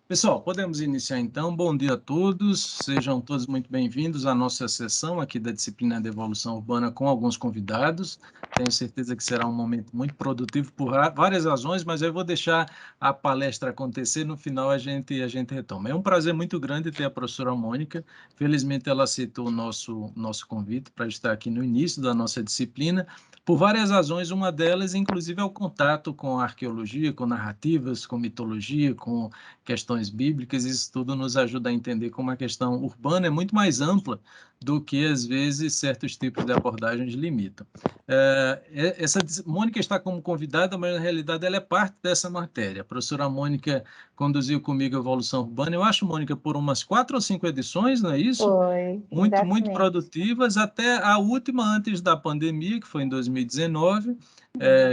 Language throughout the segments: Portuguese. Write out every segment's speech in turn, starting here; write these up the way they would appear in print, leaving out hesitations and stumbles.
Pessoal, podemos iniciar então. Bom dia a todos, sejam todos muito bem-vindos à nossa sessão aqui da disciplina de evolução urbana com alguns convidados. Tenho certeza que será um momento muito produtivo por várias razões, mas eu vou deixar a palestra acontecer, no final a gente retoma. É um prazer muito grande ter a professora Mônica, felizmente ela aceitou o nosso convite para estar aqui no início da nossa disciplina, por várias razões, uma delas, inclusive, é o contato com a arqueologia, com narrativas, com mitologia, com questões bíblicas, isso tudo nos ajuda a entender como a questão urbana é muito mais ampla do que, às vezes, certos tipos de abordagens limitam. Mônica está como convidada, mas, na realidade, ela é parte dessa matéria. A professora Mônica conduziu comigo a Evolução Urbana, eu acho, Mônica, por umas 4 ou 5 edições, não é isso? Foi, Muito exatamente. produtivas, até a última antes da pandemia, que foi em 2019,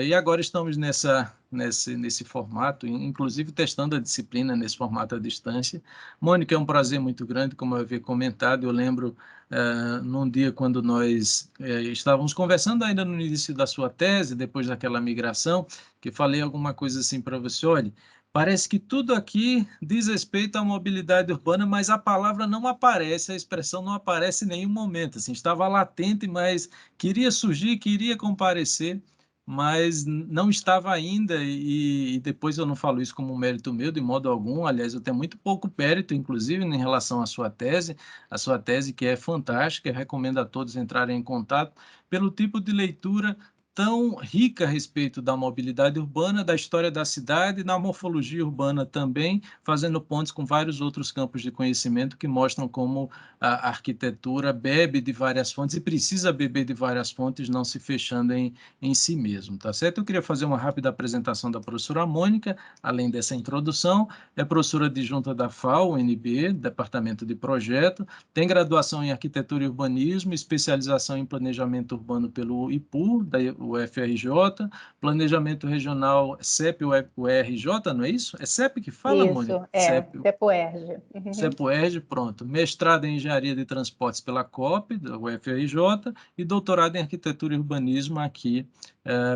e agora estamos nesse formato, inclusive testando a disciplina nesse formato à distância. Mônica, é um prazer muito grande, como eu havia comentado, eu lembro num dia quando nós estávamos conversando ainda no início da sua tese, depois daquela migração, que falei alguma coisa assim para você, olha, parece que tudo aqui diz respeito à mobilidade urbana, mas a palavra não aparece, a expressão não aparece em nenhum momento. Assim, estava latente, mas queria surgir, queria comparecer, mas não estava ainda. E depois eu não falo isso como um mérito meu, de modo algum. Aliás, eu tenho muito pouco mérito, inclusive, em relação à sua tese. A sua tese, que é fantástica, eu recomendo a todos entrarem em contato pelo tipo de leitura tão rica a respeito da mobilidade urbana, da história da cidade, da morfologia urbana também, fazendo pontes com vários outros campos de conhecimento que mostram como a arquitetura bebe de várias fontes e precisa beber de várias fontes, não se fechando em si mesmo, tá certo? Eu queria fazer uma rápida apresentação da professora Mônica, além dessa introdução, é professora adjunta da FAO, UNB, Departamento de Projeto, tem graduação em Arquitetura e Urbanismo, especialização em Planejamento Urbano pelo IPU, da UFRJ, Planejamento Regional CEP-URJ, não é isso? É CEP que fala, Mônica? Isso, CEP, Tepoerge. Uhum. CEPUERJ, pronto. Mestrado em Engenharia de Transportes pela COP, da UFRJ, e doutorado em Arquitetura e Urbanismo aqui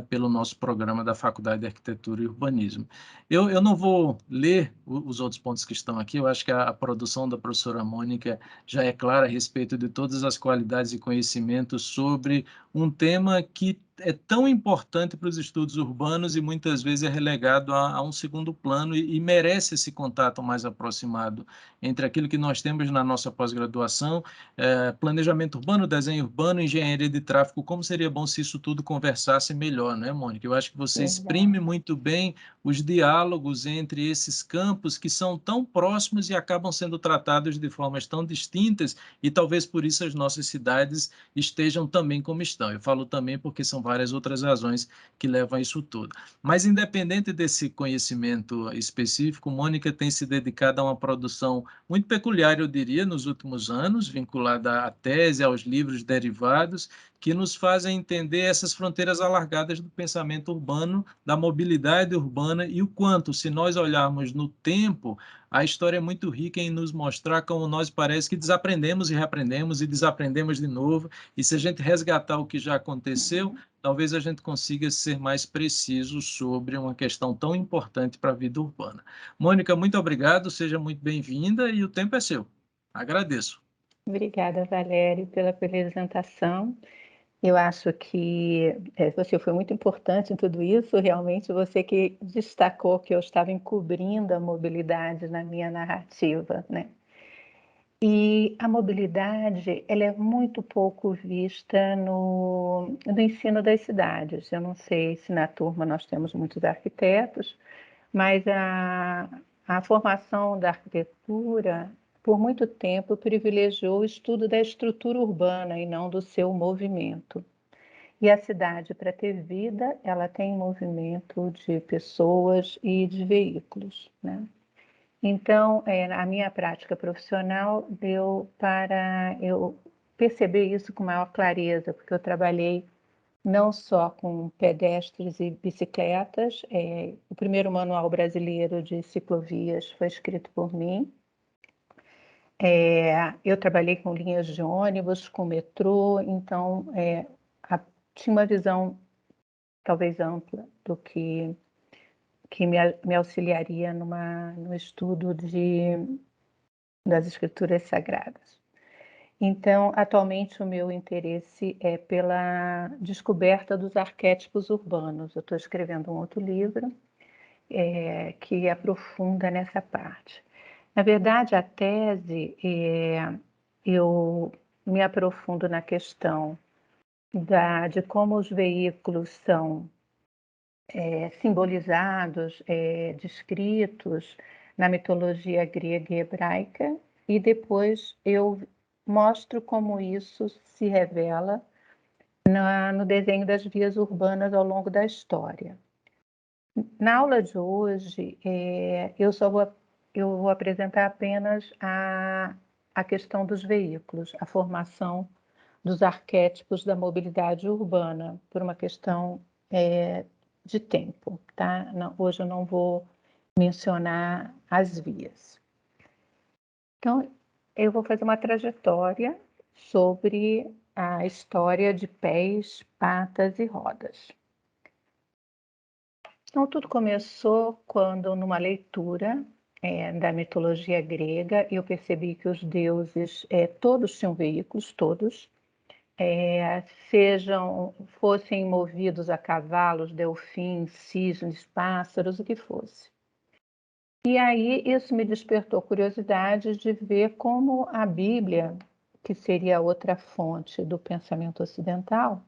pelo nosso programa da Faculdade de Arquitetura e Urbanismo. Eu não vou ler os outros pontos que estão aqui, eu acho que a produção da professora Mônica já é clara a respeito de todas as qualidades e conhecimentos sobre um tema que é tão importante para os estudos urbanos e muitas vezes é relegado a um segundo plano e merece esse contato mais aproximado entre aquilo que nós temos na nossa pós-graduação, planejamento urbano, desenho urbano, engenharia de tráfego, como seria bom se isso tudo conversasse melhor, né, Mônica? Eu acho que você exprime Verdade. muito bem os diálogos entre esses campos que são tão próximos e acabam sendo tratados de formas tão distintas e talvez por isso as nossas cidades estejam também como estão. Eu falo também porque são várias outras razões que levam a isso tudo. Mas independente desse conhecimento específico, Mônica tem se dedicado a uma produção muito peculiar, eu diria, nos últimos anos, vinculada à tese, aos livros derivados, que nos fazem entender essas fronteiras alargadas do pensamento urbano, da mobilidade urbana e o quanto, se nós olharmos no tempo, a história é muito rica em nos mostrar como nós parece que desaprendemos e reaprendemos e desaprendemos de novo, e se a gente resgatar o que já aconteceu, talvez a gente consiga ser mais preciso sobre uma questão tão importante para a vida urbana. Mônica, muito obrigado, seja muito bem-vinda e o tempo é seu. Agradeço. Obrigada, Valério, pela apresentação. Eu acho que você foi muito importante em tudo isso, realmente você que destacou que eu estava encobrindo a mobilidade na minha narrativa, né? E a mobilidade, ela é muito pouco vista no ensino das cidades. Eu não sei se na turma nós temos muitos arquitetos, mas a formação da arquitetura, por muito tempo, privilegiou o estudo da estrutura urbana e não do seu movimento. E a cidade, para ter vida, ela tem movimento de pessoas e de veículos, né? Então, a minha prática profissional deu para eu perceber isso com maior clareza, porque eu trabalhei não só com pedestres e bicicletas, o primeiro manual brasileiro de ciclovias foi escrito por mim. Eu trabalhei com linhas de ônibus, com metrô, então tinha uma visão talvez ampla do que que me auxiliaria no estudo das escrituras sagradas. Então, atualmente, o meu interesse é pela descoberta dos arquétipos urbanos. Eu estou escrevendo um outro livro que aprofunda nessa parte. Na verdade, a tese, eu me aprofundo na questão de como os veículos são simbolizados, descritos na mitologia grega e hebraica, e depois eu mostro como isso se revela no desenho das vias urbanas ao longo da história. Na aula de hoje, eu vou apresentar apenas a questão dos veículos, a formação dos arquétipos da mobilidade urbana, por uma questão de tempo, tá? Hoje eu não vou mencionar as vias. Então, eu vou fazer uma trajetória sobre a história de pés, patas e rodas. Então, tudo começou quando, numa leitura da mitologia grega, eu percebi que os deuses todos tinham veículos, todos, fossem movidos a cavalos, delfins, cisnes, pássaros, o que fosse. E aí isso me despertou curiosidade de ver como a Bíblia, que seria outra fonte do pensamento ocidental,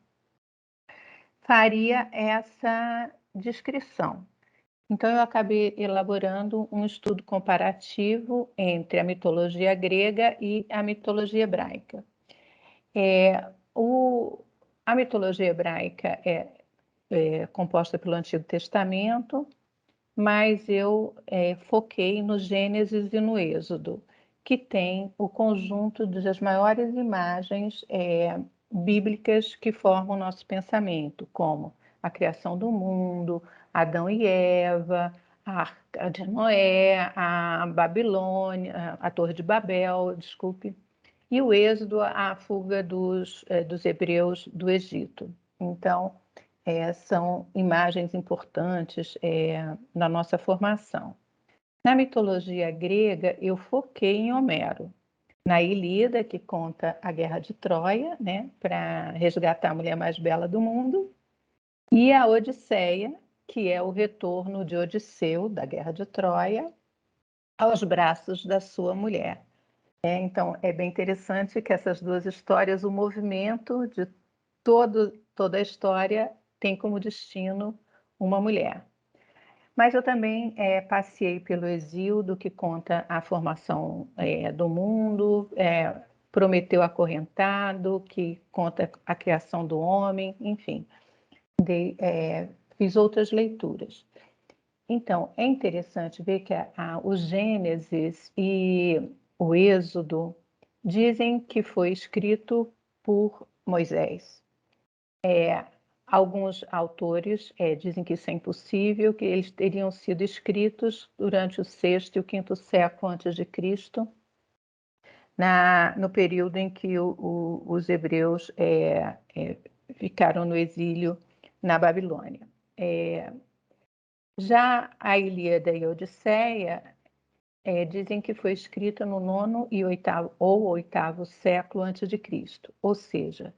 faria essa descrição. Então eu acabei elaborando um estudo comparativo entre a mitologia grega e a mitologia hebraica. A mitologia hebraica é composta pelo Antigo Testamento, mas eu foquei no Gênesis e no Êxodo, que tem o conjunto das maiores imagens bíblicas que formam o nosso pensamento, como a criação do mundo, Adão e Eva, a Arca de Noé, a Babilônia, a Torre de Babel, desculpe, e o Êxodo, a fuga dos hebreus do Egito. Então, são imagens importantes na nossa formação. Na mitologia grega, eu foquei em Homero, na Ilíada, que conta a Guerra de Troia, né, para resgatar a mulher mais bela do mundo, e a Odisseia, que é o retorno de Odisseu, da Guerra de Troia, aos braços da sua mulher. Então, é bem interessante que essas duas histórias, o movimento de toda a história tem como destino uma mulher. Mas eu também passei pelo Exíodo, que conta a formação do mundo, Prometeu acorrentado, que conta a criação do homem, enfim. Fiz outras leituras. Então, é interessante ver que o Gênesis e o Êxodo dizem que foi escrito por Moisés. Alguns autores dizem que isso é impossível, que eles teriam sido escritos durante o sexto e o quinto século antes de Cristo, no período em que os hebreus ficaram no exílio na Babilônia. Já a Ilíada e a Odisseia dizem que foi escrita no nono e oitavo século antes de Cristo, ou seja,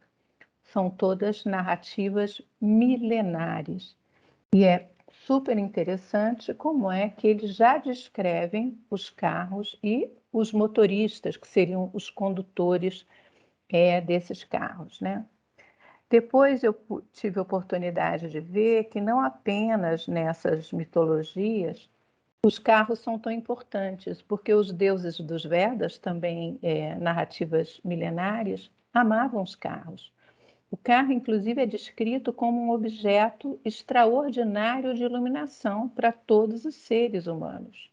são todas narrativas milenares. E é super interessante como é que eles já descrevem os carros e os motoristas, que seriam os condutores desses carros, né? Depois eu tive a oportunidade de ver que não apenas nessas mitologias os carros são tão importantes, porque os deuses dos Vedas, também narrativas milenares, amavam os carros. O carro, inclusive, é descrito como um objeto extraordinário de iluminação para todos os seres humanos.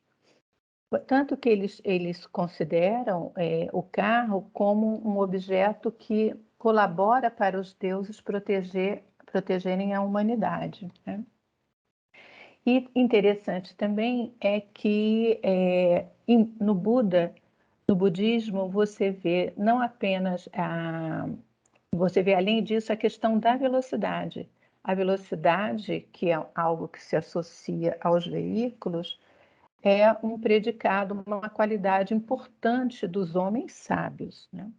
Tanto que eles consideram o carro como um objeto que colabora para os deuses protegerem a humanidade, né? E interessante também é que no budismo, você vê não apenas você vê além disso a questão da velocidade. a velocidade, que é algo que se associa aos veículos, é um predicado, uma qualidade importante dos homens sábios, né?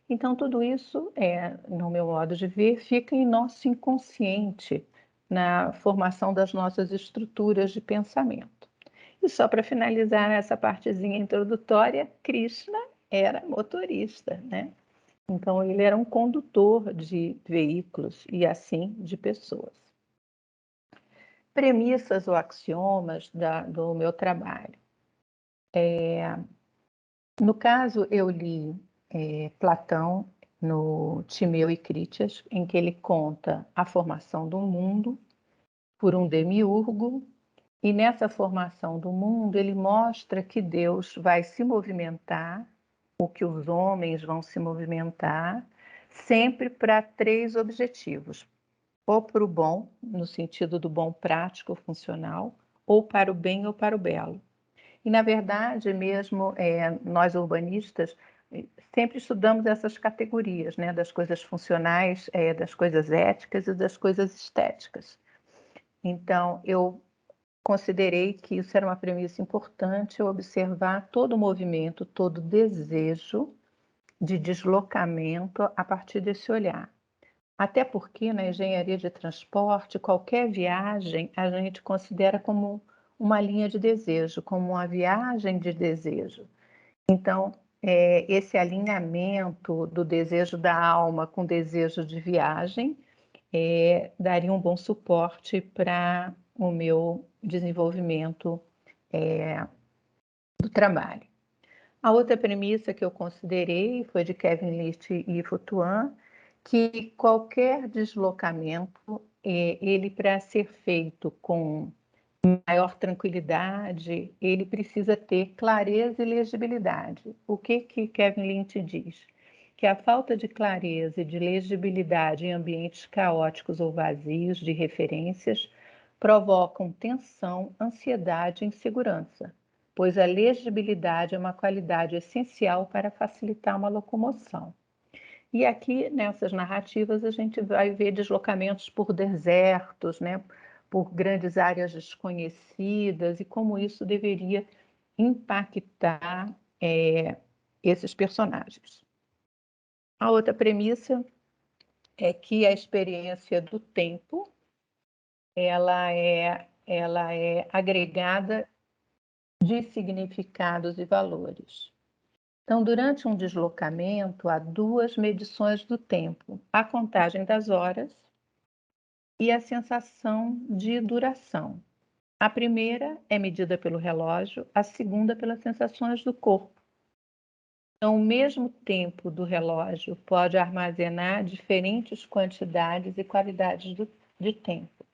Então, tudo isso, no meu modo de ver, fica em nosso inconsciente, na formação das nossas estruturas de pensamento. E só para finalizar essa partezinha introdutória, Krishna era motorista, né? Então, ele era um condutor de veículos e, assim, de pessoas. Premissas ou axiomas do meu trabalho. No caso, eu li Platão no Timeu e Critias, em que ele conta a formação do mundo por um demiurgo, e nessa formação do mundo ele mostra que Deus vai se movimentar, ou que os homens vão se movimentar, sempre para 3 objetivos: ou para o bom, no sentido do bom prático, funcional, ou para o bem ou para o belo. E, na verdade, mesmo nós urbanistas sempre estudamos essas categorias, né, das coisas funcionais, das coisas éticas e das coisas estéticas. Então, eu considerei que isso era uma premissa importante, eu observar todo o movimento, todo o desejo de deslocamento a partir desse olhar. Até porque na engenharia de transporte, qualquer viagem a gente considera como uma linha de desejo, como uma viagem de desejo. Então, esse alinhamento do desejo da alma com o desejo de viagem daria um bom suporte para o meu desenvolvimento do trabalho. A outra premissa que eu considerei foi de Kevin Licht e Foutuan, que qualquer deslocamento, ele para ser feito com maior tranquilidade, ele precisa ter clareza e legibilidade. O que Kevin Licht diz? Que a falta de clareza e de legibilidade em ambientes caóticos ou vazios de referências provocam tensão, ansiedade e insegurança, pois a legibilidade é uma qualidade essencial para facilitar uma locomoção. E aqui, nessas narrativas, a gente vai ver deslocamentos por desertos, né, por grandes áreas desconhecidas, e como isso deveria impactar esses personagens. A outra premissa é que a experiência do tempo ela é agregada de significados e valores. Então, durante um deslocamento, há 2 medições do tempo: a contagem das horas e a sensação de duração. A primeira é medida pelo relógio, a segunda pelas sensações do corpo. Então, o mesmo tempo do relógio pode armazenar diferentes quantidades e qualidades de tempo.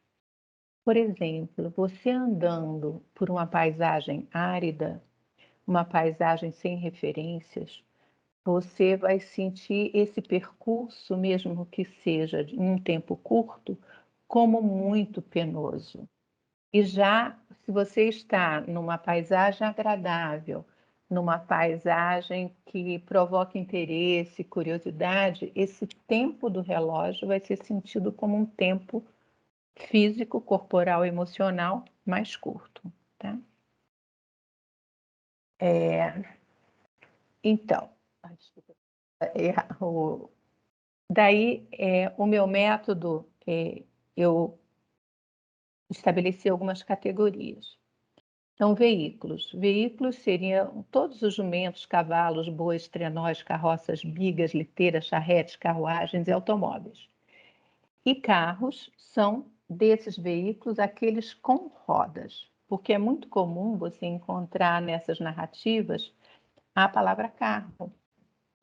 Por exemplo, você andando por uma paisagem árida, uma paisagem sem referências, você vai sentir esse percurso, mesmo que seja em um tempo curto, como muito penoso. E já se você está numa paisagem agradável, numa paisagem que provoca interesse, curiosidade, esse tempo do relógio vai ser sentido como um tempo físico, corporal, emocional mais curto, tá? Então, daí o meu método, eu estabeleci algumas categorias. Então, veículos. Veículos seriam todos os jumentos, cavalos, bois, trenós, carroças, bigas, liteiras, charretes, carruagens e automóveis. E carros são desses veículos aqueles com rodas, porque é muito comum você encontrar nessas narrativas a palavra carro.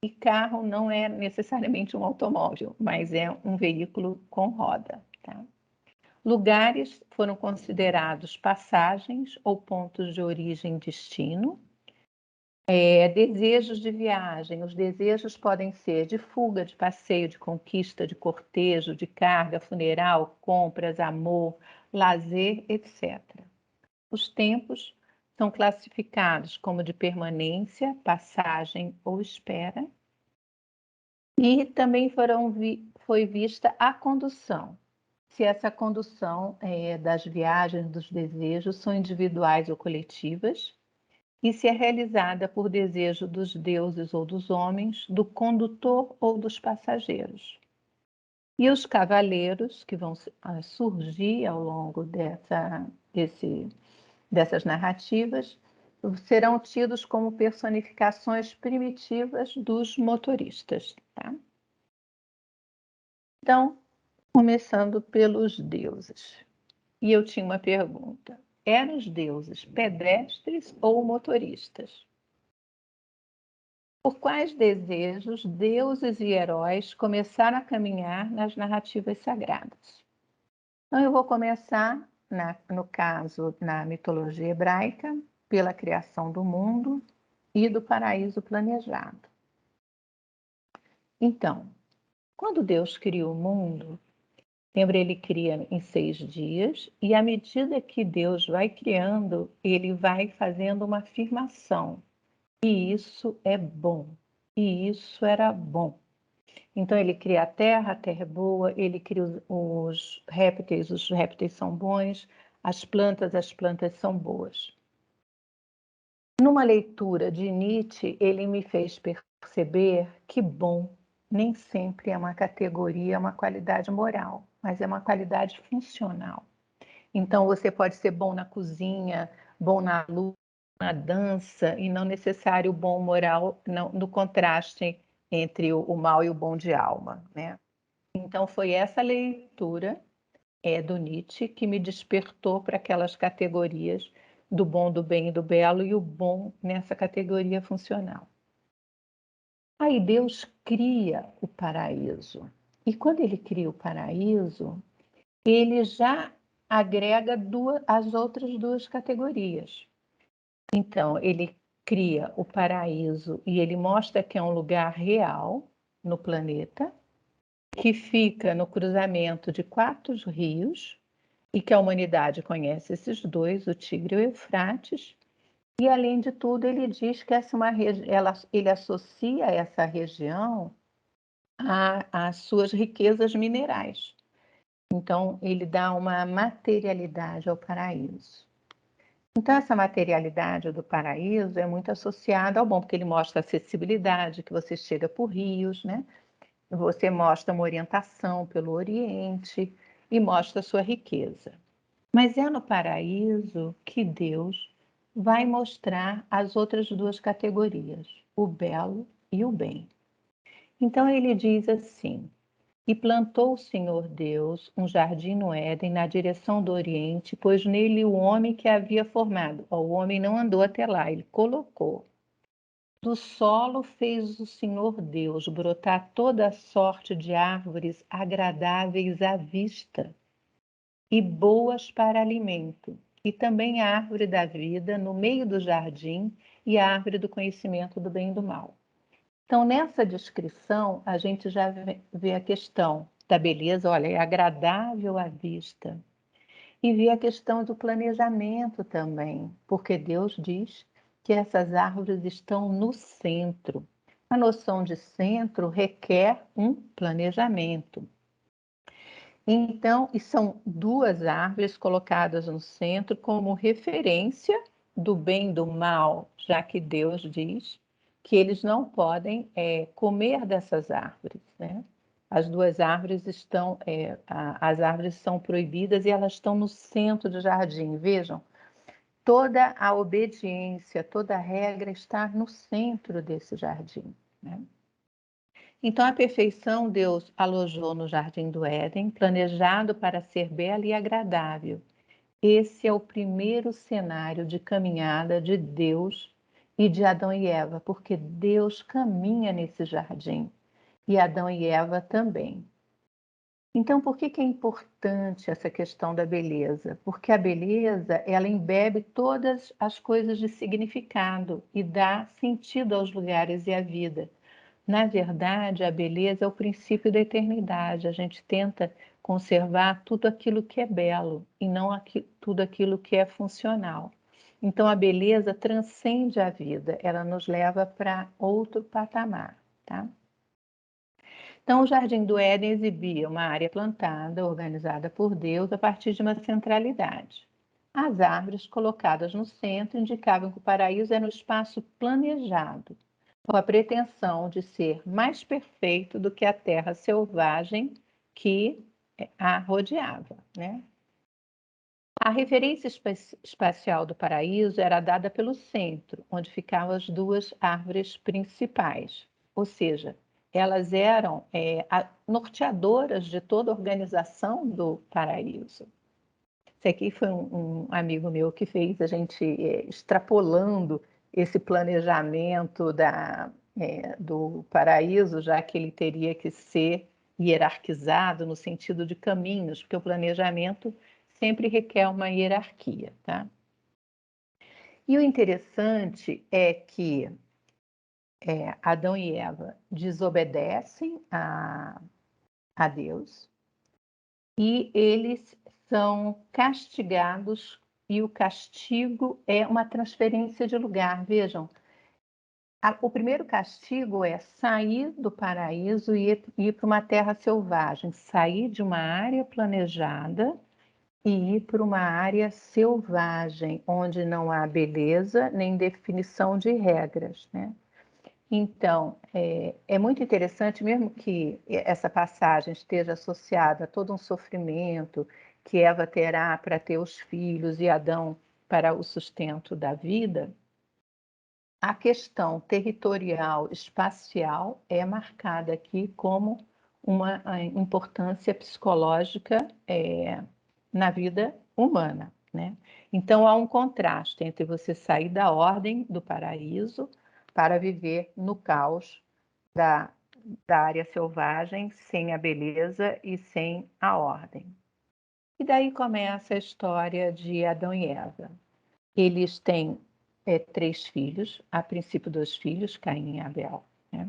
E carro não é necessariamente um automóvel, mas é um veículo com roda, tá? Lugares foram considerados passagens ou pontos de origem e destino. Desejos de viagem. Os desejos podem ser de fuga, de passeio, de conquista, de cortejo, de carga, funeral, compras, amor, lazer, etc. Os tempos são classificados como de permanência, passagem ou espera. E também foi vista a condução, se essa condução das viagens dos desejos são individuais ou coletivas, e se é realizada por desejo dos deuses ou dos homens, do condutor ou dos passageiros. E os cavaleiros que vão surgir ao longo dessas narrativas serão tidos como personificações primitivas dos motoristas. Tá? Então, começando pelos deuses. E eu tinha uma pergunta. Eram os deuses pedestres ou motoristas? Por quais desejos deuses e heróis começaram a caminhar nas narrativas sagradas? Então, eu vou começar, no caso, na mitologia hebraica, pela criação do mundo e do paraíso planejado. Então, quando Deus cria o mundo, lembra, ele cria em 6 dias, e à medida que Deus vai criando, ele vai fazendo uma afirmação. E isso é bom. E isso era bom. Então ele cria a terra é boa, ele cria os répteis são bons, as plantas são boas. Numa leitura de Nietzsche, ele me fez perceber que bom nem sempre é uma categoria, é uma qualidade moral, mas é uma qualidade funcional. Então você pode ser bom na cozinha, bom na luta, na dança, e não necessário bom moral no contraste entre o mal e o bom de alma, né? Então foi essa leitura do Nietzsche que me despertou para aquelas categorias do bom, do bem e do belo, e o bom nessa categoria funcional. Aí Deus cria o paraíso. E quando ele cria o paraíso, ele já agrega as outras 2 categorias. Então, ele cria o paraíso e ele mostra que é um lugar real no planeta, que fica no cruzamento de 4 rios, e que a humanidade conhece esses 2, o Tigre e o Eufrates. E, além de tudo, ele diz que ele associa essa região às suas riquezas minerais. Então, ele dá uma materialidade ao paraíso. Então, essa materialidade do paraíso é muito associada ao bom, porque ele mostra acessibilidade, que você chega por rios, né? Você mostra uma orientação pelo Oriente e mostra a sua riqueza. Mas é no paraíso que Deus vai mostrar as outras 2 categorias, o belo e o bem. Então ele diz assim: e plantou o Senhor Deus um jardim no Éden, na direção do Oriente, pôs nele o homem que havia formado. O homem não andou até lá, ele colocou. Do solo fez o Senhor Deus brotar toda sorte de árvores agradáveis à vista e boas para alimento, e também a árvore da vida no meio do jardim e a árvore do conhecimento do bem e do mal. Então, nessa descrição, a gente já vê a questão da beleza, olha, é agradável à vista. E vê a questão do planejamento também, porque Deus diz que essas árvores estão no centro. A noção de centro requer um planejamento. Então, e são 2 árvores colocadas no centro como referência do bem e do mal, já que Deus diz que eles não podem comer dessas árvores, né? As 2 árvores as árvores são proibidas e elas estão no centro do jardim. Vejam, toda a obediência, toda a regra está no centro desse jardim, né? Então, a perfeição Deus alojou no jardim do Éden, planejado para ser belo e agradável. Esse é o primeiro cenário de caminhada de Deus e de Adão e Eva, porque Deus caminha nesse jardim e Adão e Eva também. Então, por que é importante essa questão da beleza? Porque a beleza, ela embebe todas as coisas de significado e dá sentido aos lugares e à vida. Na verdade, a beleza é o princípio da eternidade. A gente tenta conservar tudo aquilo que é belo e não tudo aquilo que é funcional. Então, a beleza transcende a vida, ela nos leva para outro patamar, tá? Então, o Jardim do Éden exibia uma área plantada, organizada por Deus a partir de uma centralidade. As árvores colocadas no centro indicavam que o paraíso era um espaço planejado, com a pretensão de ser mais perfeito do que a terra selvagem que a rodeava, né? A referência espacial do paraíso era dada pelo centro, onde ficavam as duas árvores principais, ou seja, elas eram norteadoras de toda a organização do paraíso. Esse aqui foi um amigo meu que fez a gente extrapolando esse planejamento do paraíso, já que ele teria que ser hierarquizado no sentido de caminhos, porque o planejamento sempre requer uma hierarquia, tá? E o interessante é que Adão e Eva desobedecem a Deus e eles são castigados, e o castigo é uma transferência de lugar. Vejam, o primeiro castigo é sair do paraíso e ir para uma terra selvagem, sair de uma área planejada e ir para uma área selvagem, onde não há beleza nem definição de regras, né? Então, é muito interessante, mesmo que essa passagem esteja associada a todo um sofrimento que Eva terá para ter os filhos e Adão para o sustento da vida, a questão territorial, espacial, é marcada aqui como uma importância psicológica na vida humana, né? Então, há um contraste entre você sair da ordem do paraíso para viver no caos da área selvagem, sem a beleza e sem a ordem. E daí começa a história de Adão e Eva. Eles têm 3 filhos, a princípio 2 filhos, Caim e Abel, né?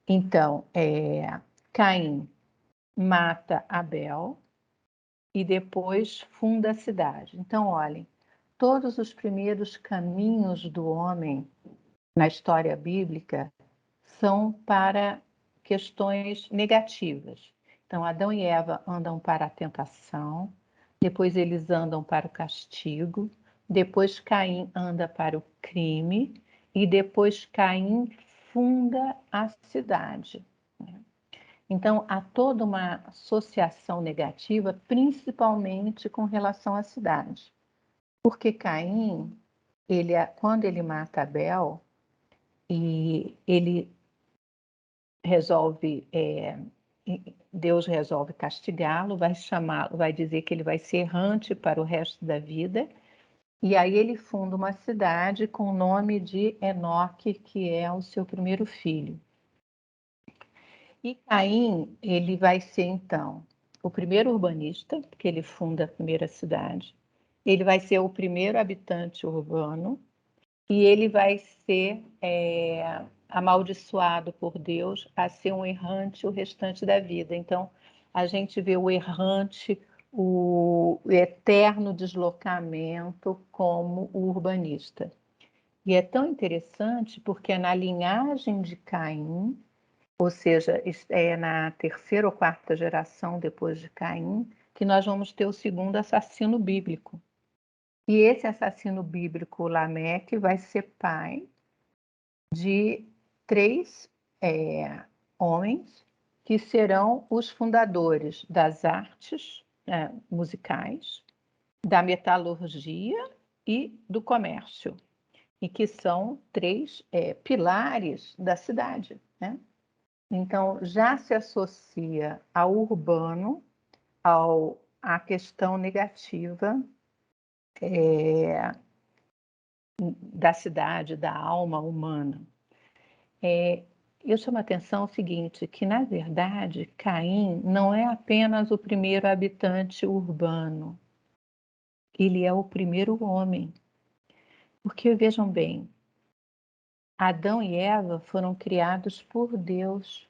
Então, Caim mata Abel e depois funda a cidade. Então, olhem, todos os primeiros caminhos do homem na história bíblica são para questões negativas. Então, Adão e Eva andam para a tentação, depois eles andam para o castigo, depois Caim anda para o crime e depois Caim funda a cidade. Então, há toda uma associação negativa, principalmente com relação à cidade. Porque Caim, quando ele mata Abel, e ele resolve, Deus resolve castigá-lo, vai dizer que ele vai ser errante para o resto da vida, e aí ele funda uma cidade com o nome de Enoque, que é o seu primeiro filho. E Caim, ele vai ser, então, o primeiro urbanista, porque ele funda a primeira cidade. Ele vai ser o primeiro habitante urbano e ele vai ser amaldiçoado por Deus a ser um errante o restante da vida. Então, a gente vê o errante, o eterno deslocamento como o urbanista. E é tão interessante porque é na linhagem de Caim, ou seja, é na terceira ou quarta geração depois de Caim, que nós vamos ter o segundo assassino bíblico. E esse assassino bíblico, Lameque, vai ser pai de 3 homens que serão os fundadores das artes musicais, da metalurgia e do comércio, e que são 3 pilares da cidade, né? Então, já se associa ao urbano, à questão negativa da cidade, da alma humana. Eu chamo a atenção o seguinte, que na verdade Caim não é apenas o primeiro habitante urbano, ele é o primeiro homem. Porque vejam bem, Adão e Eva foram criados por Deus.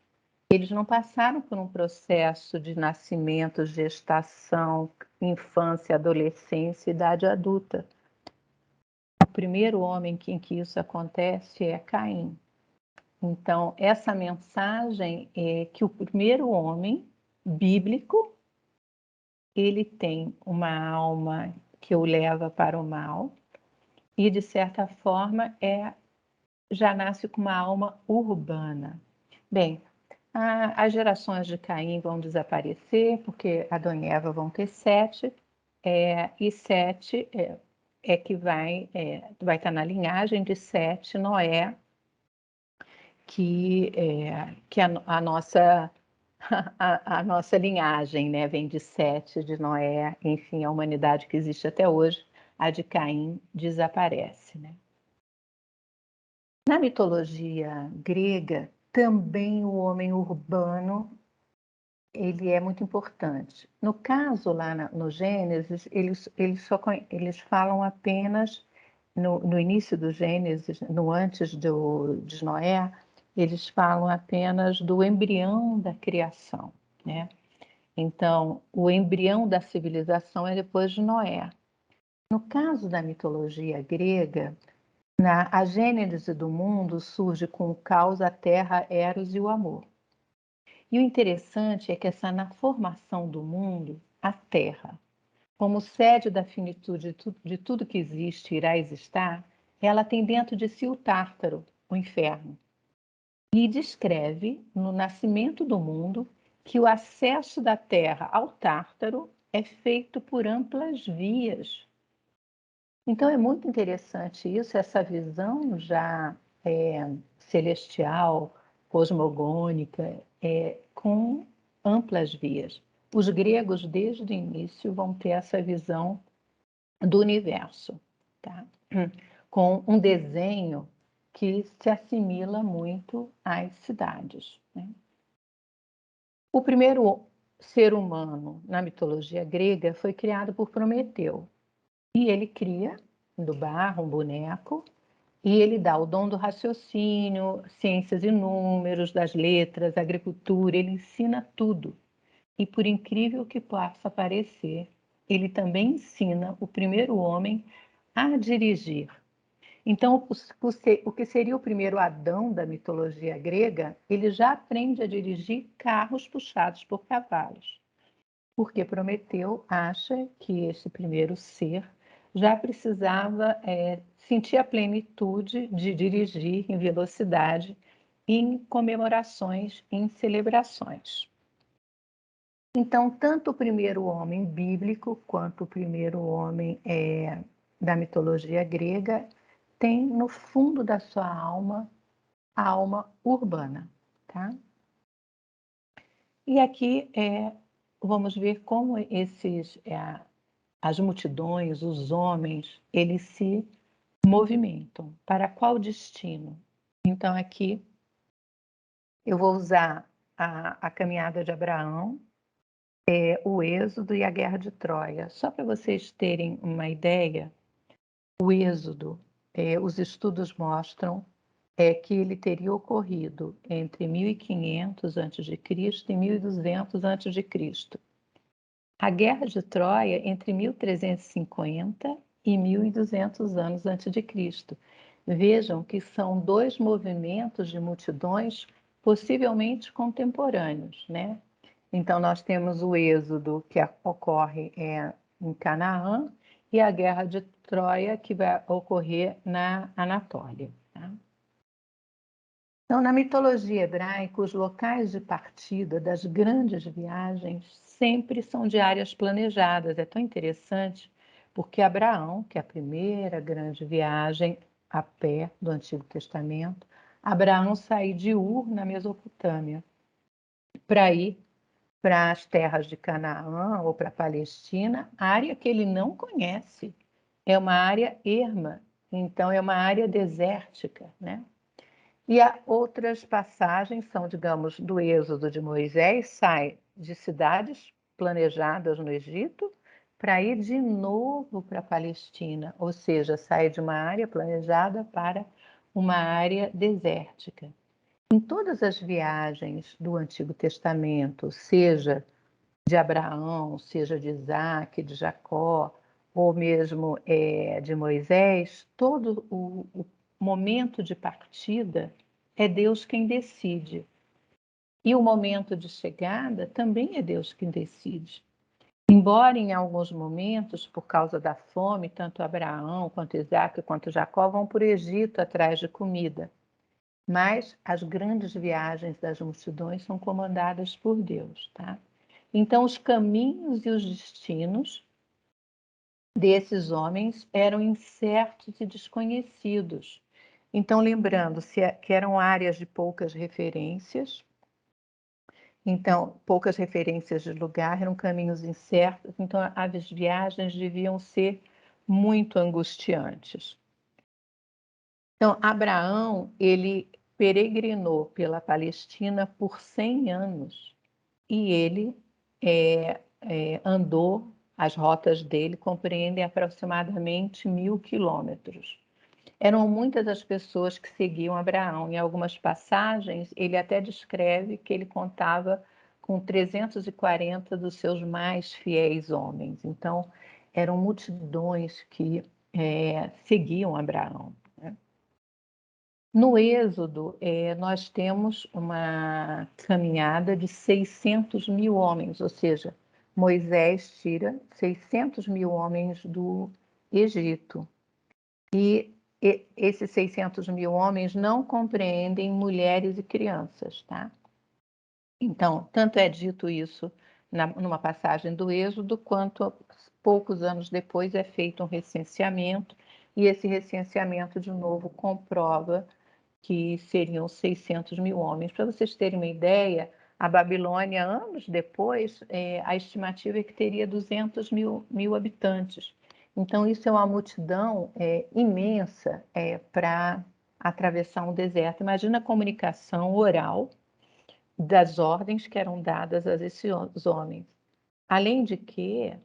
Eles não passaram por um processo de nascimento, gestação, infância, adolescência, idade adulta. O primeiro homem em que isso acontece é Caim. Então, essa mensagem é que o primeiro homem bíblico, ele tem uma alma que o leva para o mal e, de certa forma, já nasce com uma alma urbana. Bem, as gerações de Caim vão desaparecer, porque Adão e Eva vão ter Sete, e Sete que vai estar na linhagem de Sete, Noé, que a nossa a nossa linhagem, né, vem de Sete, de Noé, enfim, a humanidade que existe até hoje, a de Caim desaparece, né? Na mitologia grega, também o homem urbano ele é muito importante. No caso, lá no Gênesis, eles falam apenas, no início do Gênesis, no antes de Noé, eles falam apenas do embrião da criação, né? Então, o embrião da civilização é depois de Noé. No caso da mitologia grega, a gênese do mundo surge com o caos, a terra, Eros e o amor. E o interessante é que na formação do mundo, a Terra, como sede da finitude de tudo que existe e irá existir, ela tem dentro de si o Tártaro, o inferno. E descreve, no nascimento do mundo, que o acesso da Terra ao Tártaro é feito por amplas vias. Então é muito interessante isso, essa visão já celestial, cosmogônica, com amplas vias. Os gregos, desde o início, vão ter essa visão do universo, tá? Com um desenho que se assimila muito às cidades, né? O primeiro ser humano na mitologia grega foi criado por Prometeu. E ele cria do barro um boneco e ele dá o dom do raciocínio, ciências e números, das letras, agricultura, ele ensina tudo. E por incrível que possa parecer, ele também ensina o primeiro homem a dirigir. Então, o que seria o primeiro Adão da mitologia grega, ele já aprende a dirigir carros puxados por cavalos. Porque Prometeu acha que esse primeiro ser já precisava sentir a plenitude de dirigir em velocidade em comemorações, em celebrações. Então, tanto o primeiro homem bíblico quanto o primeiro homem da mitologia grega tem no fundo da sua alma a alma urbana, tá? E aqui vamos ver como as multidões, os homens, eles se movimentam. Para qual destino? Então, aqui eu vou usar a caminhada de Abraão, o Êxodo e a Guerra de Troia. Só para vocês terem uma ideia, o Êxodo, os estudos mostram que ele teria ocorrido entre 1500 a.C. e 1200 a.C. A Guerra de Troia entre 1350 e 1200 anos antes de Cristo. Vejam que são dois movimentos de multidões possivelmente contemporâneos, né? Então nós temos o êxodo que ocorre em Canaã e a Guerra de Troia que vai ocorrer na Anatólia. Tá? Então, na mitologia hebraica, os locais de partida das grandes viagens sempre são de áreas planejadas. É tão interessante porque Abraão, que é a primeira grande viagem a pé do Antigo Testamento, Abraão saiu de Ur, na Mesopotâmia, para ir para as terras de Canaã ou para a Palestina, área que ele não conhece. É uma área erma, então é uma área desértica, né? E há outras passagens, são, digamos, do Êxodo de Moisés, sai de cidades planejadas no Egito para ir de novo para a Palestina, ou seja, sai de uma área planejada para uma área desértica. Em todas as viagens do Antigo Testamento, seja de Abraão, seja de Isaac, de Jacó, ou mesmo de Moisés, todo o momento de partida é Deus quem decide. E o momento de chegada também é Deus quem decide. Embora em alguns momentos, por causa da fome, tanto Abraão, quanto Isaac, quanto Jacó vão para o Egito atrás de comida. Mas as grandes viagens das multidões são comandadas por Deus, tá? Então, os caminhos e os destinos desses homens eram incertos e desconhecidos. Então, lembrando que eram áreas de poucas referências, então, poucas referências de lugar, eram caminhos incertos, então as viagens deviam ser muito angustiantes. Então, Abraão, ele peregrinou pela Palestina por 100 anos e ele andou, as rotas dele compreendem aproximadamente 1.000 quilômetros. Eram muitas as pessoas que seguiam Abraão. Em algumas passagens, ele até descreve que ele contava com 340 dos seus mais fiéis homens. Então, eram multidões que seguiam Abraão. Né? No Êxodo, nós temos uma caminhada de 600 mil homens, ou seja, Moisés tira 600 mil homens do Egito. E esses 600 mil homens não compreendem mulheres e crianças, tá? Então, tanto é dito isso numa passagem do Êxodo, quanto poucos anos depois é feito um recenseamento, e esse recenseamento, de novo, comprova que seriam 600 mil homens. Para vocês terem uma ideia, a Babilônia, anos depois, a estimativa é que teria 200 mil habitantes. Então, isso é uma multidão imensa para atravessar um deserto. Imagina a comunicação oral das ordens que eram dadas a esses homens. Além de que,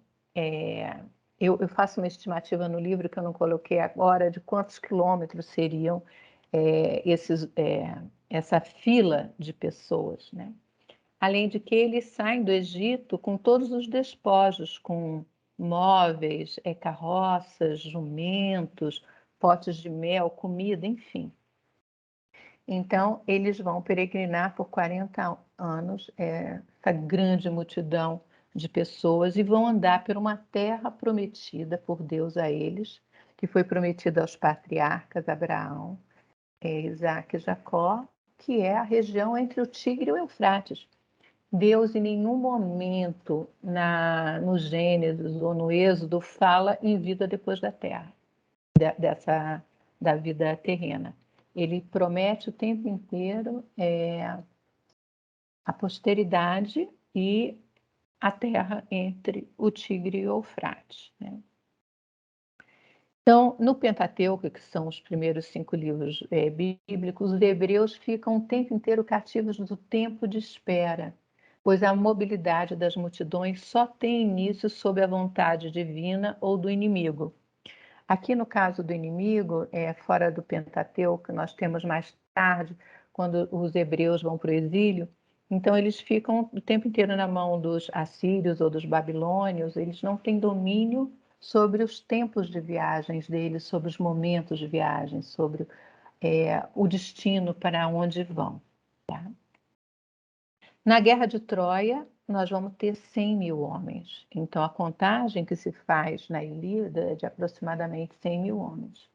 eu faço uma estimativa no livro que eu não coloquei agora, de quantos quilômetros seriam essa fila de pessoas, né? Além de que eles saem do Egito com todos os despojos, com móveis, carroças, jumentos, potes de mel, comida, enfim. Então, eles vão peregrinar por 40 anos, essa grande multidão de pessoas, e vão andar por uma terra prometida por Deus a eles, que foi prometida aos patriarcas Abraão, Isaac e Jacó, que é a região entre o Tigre e o Eufrates. Deus em nenhum momento no Gênesis ou no Êxodo fala em vida depois da terra, da vida terrena. Ele promete o tempo inteiro a posteridade e a terra entre o Tigre e o Eufrates, né? Então, no Pentateuco, que são os primeiros 5 livros bíblicos, os hebreus ficam o tempo inteiro cativos do tempo de espera, pois a mobilidade das multidões só tem início sob a vontade divina ou do inimigo. Aqui no caso do inimigo, fora do Pentateuco, nós temos mais tarde, quando os hebreus vão para o exílio, então eles ficam o tempo inteiro na mão dos assírios ou dos babilônios, eles não têm domínio sobre os tempos de viagens deles, sobre os momentos de viagem, sobre o destino para onde vão. Tá? Na Guerra de Troia, nós vamos ter 100 mil homens. Então, a contagem que se faz na Ilíada é de aproximadamente 100 mil homens.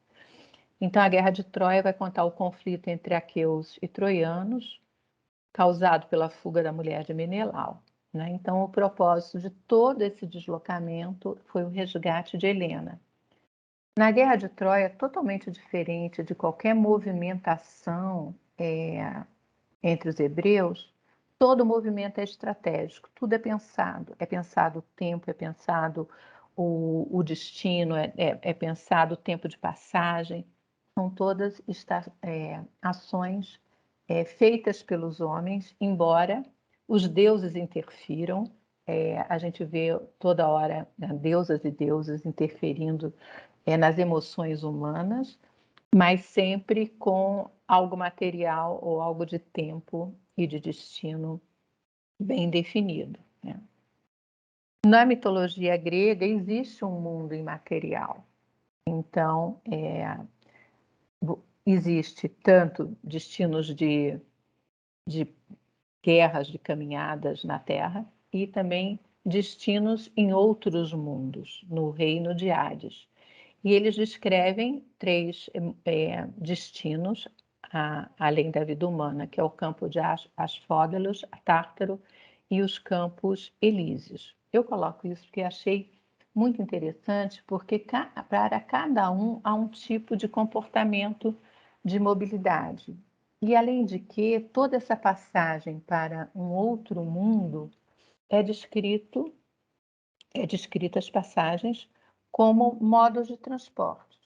Então, a Guerra de Troia vai contar o conflito entre aqueus e troianos, causado pela fuga da mulher de Menelau. Né? Então, o propósito de todo esse deslocamento foi o resgate de Helena. Na Guerra de Troia, totalmente diferente de qualquer movimentação entre os hebreus, todo movimento é estratégico, tudo é pensado o tempo, é pensado o destino, é pensado o tempo de passagem, são todas ações feitas pelos homens, embora os deuses interfiram, a gente vê toda hora, né, deusas e deuses interferindo nas emoções humanas, mas sempre com algo material ou algo de tempo e de destino bem definido. Né? Na mitologia grega existe um mundo imaterial. Então, existe tanto destinos de guerras, de caminhadas na Terra, e também destinos em outros mundos, no reino de Hades. E eles descrevem 3 destinos, além da vida humana, que é o campo de Asfódelos, Tártaro e os campos elíseos. Eu coloco isso porque achei muito interessante, porque para cada um há um tipo de comportamento de mobilidade. E, além de que, toda essa passagem para um outro mundo é descrito as passagens como modos de transporte.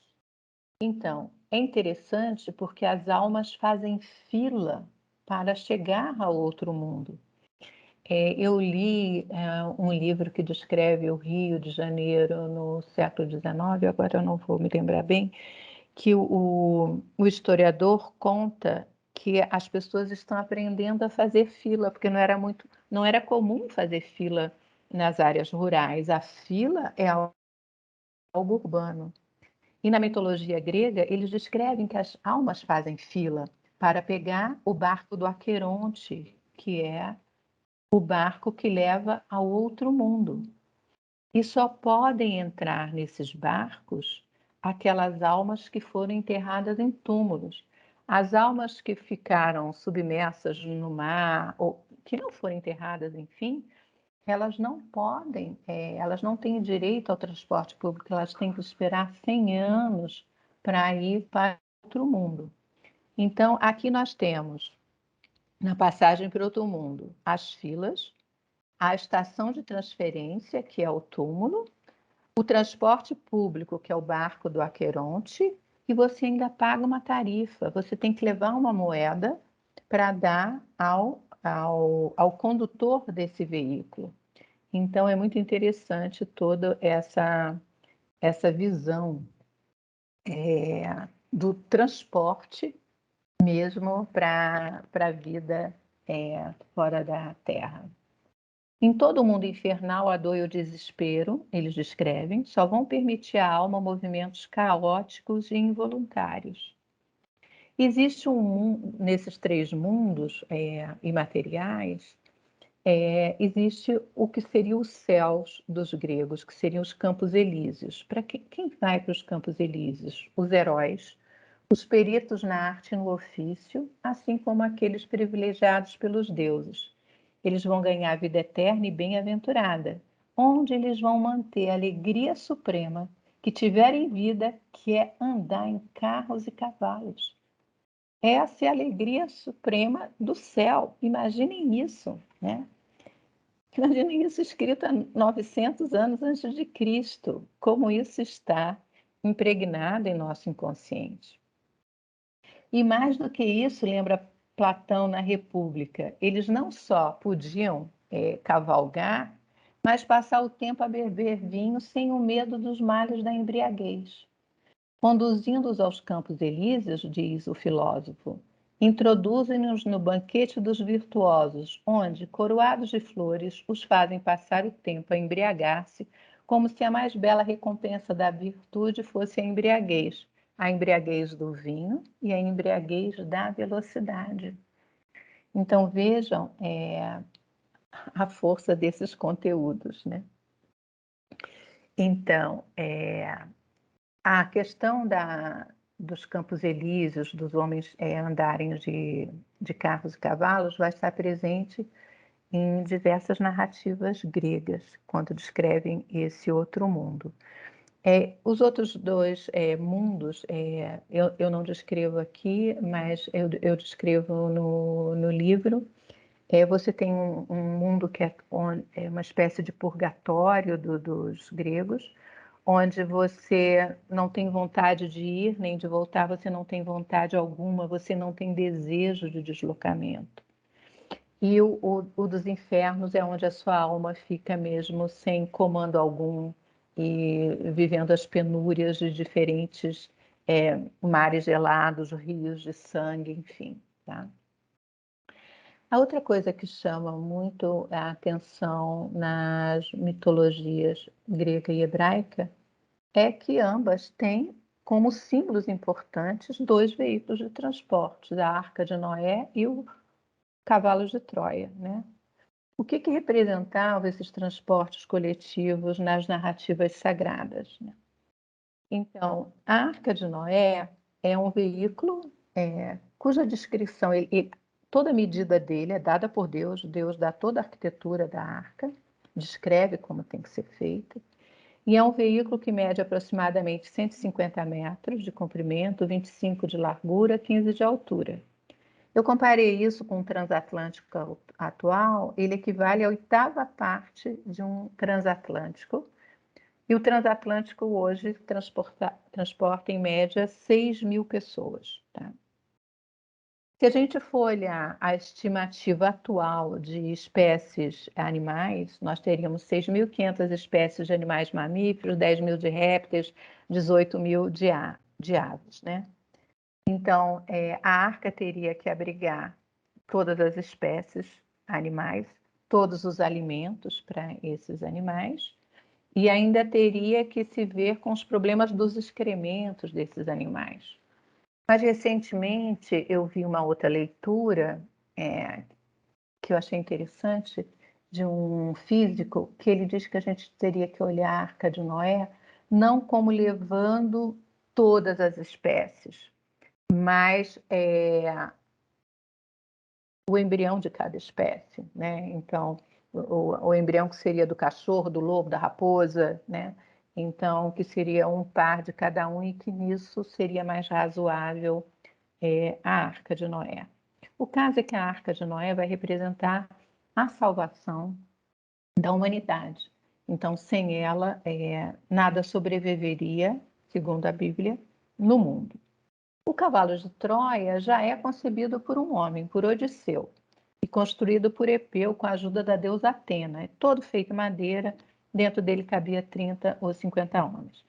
Então, é interessante porque as almas fazem fila para chegar ao outro mundo. Eu li um livro que descreve o Rio de Janeiro no século XIX, agora eu não vou me lembrar bem, que o historiador conta que as pessoas estão aprendendo a fazer fila, porque não era comum fazer fila nas áreas rurais. A fila é algo urbano. E na mitologia grega, eles descrevem que as almas fazem fila para pegar o barco do Aqueronte, que é o barco que leva ao outro mundo. E só podem entrar nesses barcos aquelas almas que foram enterradas em túmulos. As almas que ficaram submersas no mar, ou que não foram enterradas, enfim, elas não podem, elas não têm direito ao transporte público, elas têm que esperar 100 anos para ir para outro mundo. Então, aqui nós temos, na passagem para outro mundo, as filas, a estação de transferência, que é o túmulo, o transporte público, que é o barco do Aqueronte, e você ainda paga uma tarifa. Você tem que levar uma moeda para dar ao condutor desse veículo. Então, é muito interessante toda essa visão do transporte mesmo para a vida fora da Terra. Em todo o mundo infernal, a dor e o desespero, eles descrevem, só vão permitir à alma movimentos caóticos e involuntários. Existe nesses 3 mundos imateriais, existe o que seria os céus dos gregos, que seriam os campos elíseos. Para quem vai para os campos elíseos? Os heróis, os peritos na arte e no ofício, assim como aqueles privilegiados pelos deuses. Eles vão ganhar a vida eterna e bem-aventurada, onde eles vão manter a alegria suprema que tiverem vida, que é andar em carros e cavalos. Essa é a alegria suprema do céu. Imaginem isso, né? Imaginem isso escrito há 900 anos antes de Cristo, como isso está impregnado em nosso inconsciente. E mais do que isso, lembra Platão na República, eles não só podiam cavalgar, mas passar o tempo a beber vinho sem o medo dos males da embriaguez. Conduzindo-os aos campos elíseos, diz o filósofo, introduzem-nos no banquete dos virtuosos, onde, coroados de flores, os fazem passar o tempo a embriagar-se, como se a mais bela recompensa da virtude fosse a embriaguez do vinho e a embriaguez da velocidade. Então, vejam a força desses conteúdos, né? Então, a questão dos campos elíseos, dos homens andarem de carros e cavalos, vai estar presente em diversas narrativas gregas, quando descrevem esse outro mundo. Os outros 2 mundos, eu não descrevo aqui, mas eu descrevo no livro. Você tem um mundo que é uma espécie de purgatório dos gregos, onde você não tem vontade de ir nem de voltar, você não tem vontade alguma, você não tem desejo de deslocamento. E o dos infernos é onde a sua alma fica mesmo sem comando algum e vivendo as penúrias de diferentes mares gelados, rios de sangue, enfim, tá? A outra coisa que chama muito a atenção nas mitologias grega e hebraica é que ambas têm como símbolos importantes, dois veículos de transporte, a Arca de Noé e o cavalo de Troia, né? O que representavam esses transportes coletivos nas narrativas sagradas, né? Então, a Arca de Noé é um veículo cuja descrição, toda a medida dele é dada por Deus, Deus dá toda a arquitetura da arca, descreve como tem que ser feita, e é um veículo que mede aproximadamente 150 metros de comprimento, 25 de largura, 15 de altura. Eu comparei isso com o transatlântico atual, ele equivale à oitava parte de um transatlântico, e o transatlântico hoje transporta em média 6.000 pessoas. Tá? Se a gente for olhar a estimativa atual de espécies animais, nós teríamos 6.500 espécies de animais mamíferos, 10.000 de répteis, 18.000 de aves, né? Então, a arca teria que abrigar todas as espécies animais, todos os alimentos para esses animais, e ainda teria que se ver com os problemas dos excrementos desses animais. Mas recentemente eu vi uma outra leitura que eu achei interessante, de um físico, que ele diz que a gente teria que olhar a Arca de Noé não como levando todas as espécies, mas o embrião de cada espécie, né? Então, o embrião que seria do cachorro, do lobo, da raposa, né? Então, que seria um par de cada um e que nisso seria mais razoável a Arca de Noé. O caso é que a Arca de Noé vai representar a salvação da humanidade. Então, sem ela, nada sobreviveria, segundo a Bíblia, no mundo. O cavalo de Troia já é concebido por um homem, por Odisseu, e construído por Epeu com a ajuda da deusa Atena. É todo feito em madeira, dentro dele cabia 30 ou 50 homens.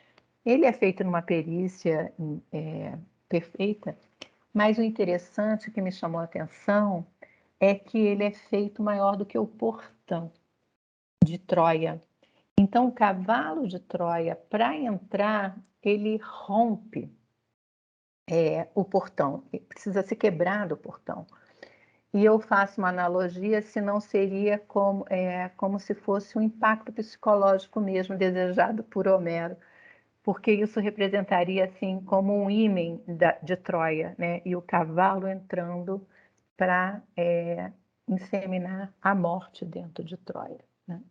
Ele é feito numa perícia perfeita, mas o interessante que me chamou a atenção é que ele é feito maior do que o portão de Troia. Então, o cavalo de Troia, para entrar, ele rompe o portão, precisa ser quebrado o portão. E eu faço uma analogia, se não seria como se fosse um impacto psicológico mesmo desejado por Homero, porque isso representaria assim como um ímen de Troia, né? E o cavalo entrando para inseminar a morte dentro de Troia, né?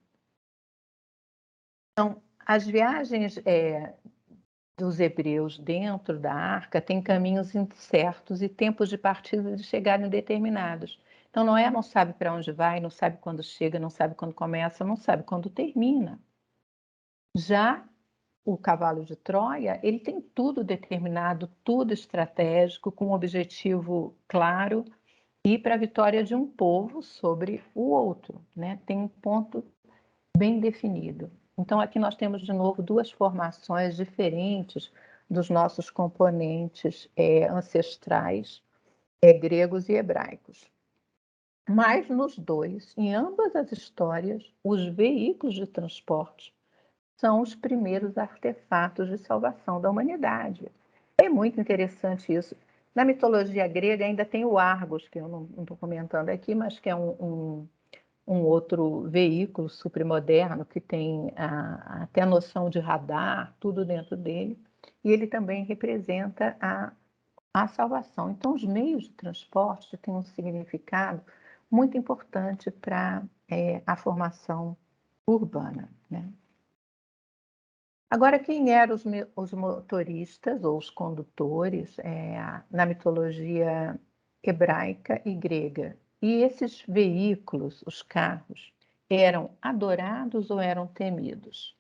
Então, as viagens dos hebreus dentro da arca têm caminhos incertos e tempos de partida e de chegada indeterminados. Então, Noé não sabe para onde vai, não sabe quando chega, não sabe quando começa, não sabe quando termina. Já o cavalo de Troia, ele tem tudo determinado, tudo estratégico, com um objetivo claro e para a vitória de um povo sobre o outro, né? Tem um ponto bem definido. Então, aqui nós temos de novo duas formações diferentes dos nossos componentes ancestrais, gregos e hebraicos. Mas nos dois, em ambas as histórias, os veículos de transporte são os primeiros artefatos de salvação da humanidade. É muito interessante isso. Na mitologia grega ainda tem o Argos, que eu não estou comentando aqui, mas que é um outro veículo supermoderno que tem até a noção de radar, tudo dentro dele, e ele também representa a salvação. Então, os meios de transporte têm um significado muito importante para a formação urbana, né? Agora, quem eram os motoristas ou os condutores na mitologia hebraica e grega? E esses veículos, os carros, eram adorados ou eram temidos?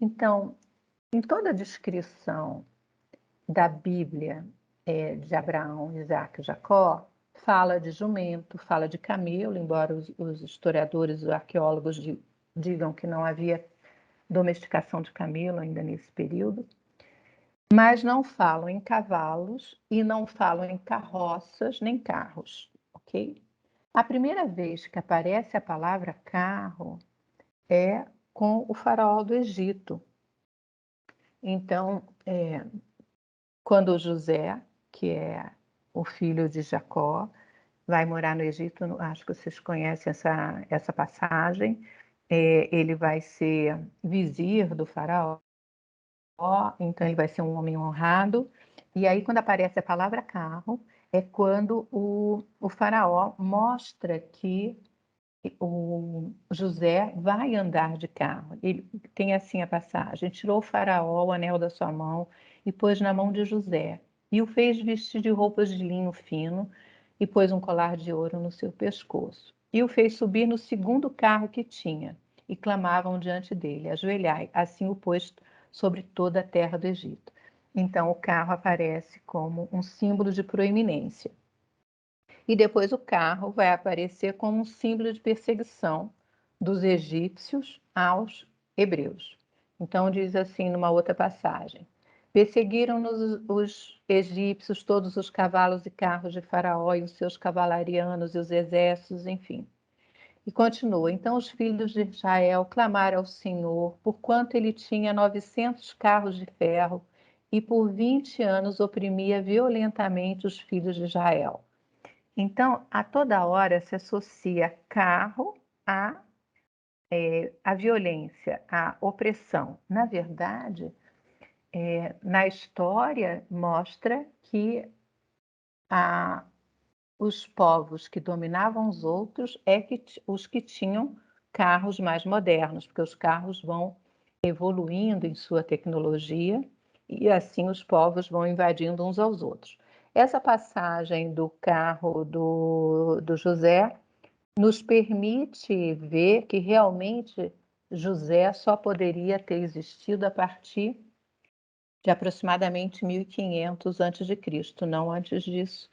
Então, em toda a descrição da Bíblia de Abraão, Isaac e Jacó, fala de jumento, fala de camelo, embora os historiadores e arqueólogos digam que não havia domesticação de camelo ainda nesse período, mas não falam em cavalos e não falam em carroças nem carros, ok? A primeira vez que aparece a palavra carro é com o faraó do Egito. Então, quando José, que é o filho de Jacó, vai morar no Egito, acho que vocês conhecem essa passagem, ele vai ser vizir do faraó, então ele vai ser um homem honrado, e aí quando aparece a palavra carro, é quando o faraó mostra que o José vai andar de carro. Ele tem assim a passagem: tirou o faraó o anel da sua mão e pôs na mão de José, e o fez vestir de roupas de linho fino, e pôs um colar de ouro no seu pescoço. E o fez subir no segundo carro que tinha, e clamavam diante dele: ajoelhai. Assim o pôs sobre toda a terra do Egito. Então o carro aparece como um símbolo de proeminência. E depois o carro vai aparecer como um símbolo de perseguição dos egípcios aos hebreus. Então diz assim numa outra passagem: perseguiram-nos os egípcios, todos os cavalos e carros de Faraó e os seus cavalarianos e os exércitos, enfim. E continua: então os filhos de Israel clamaram ao Senhor, porquanto ele tinha 900 carros de ferro e por 20 anos oprimia violentamente os filhos de Israel. Então, a toda hora se associa carro à violência, à opressão. Na verdade, na história mostra que os povos que dominavam os outros os que tinham carros mais modernos, porque os carros vão evoluindo em sua tecnologia e assim os povos vão invadindo uns aos outros. Essa passagem do carro do José nos permite ver que realmente José só poderia ter existido a partir de aproximadamente 1500 a.C., não antes disso,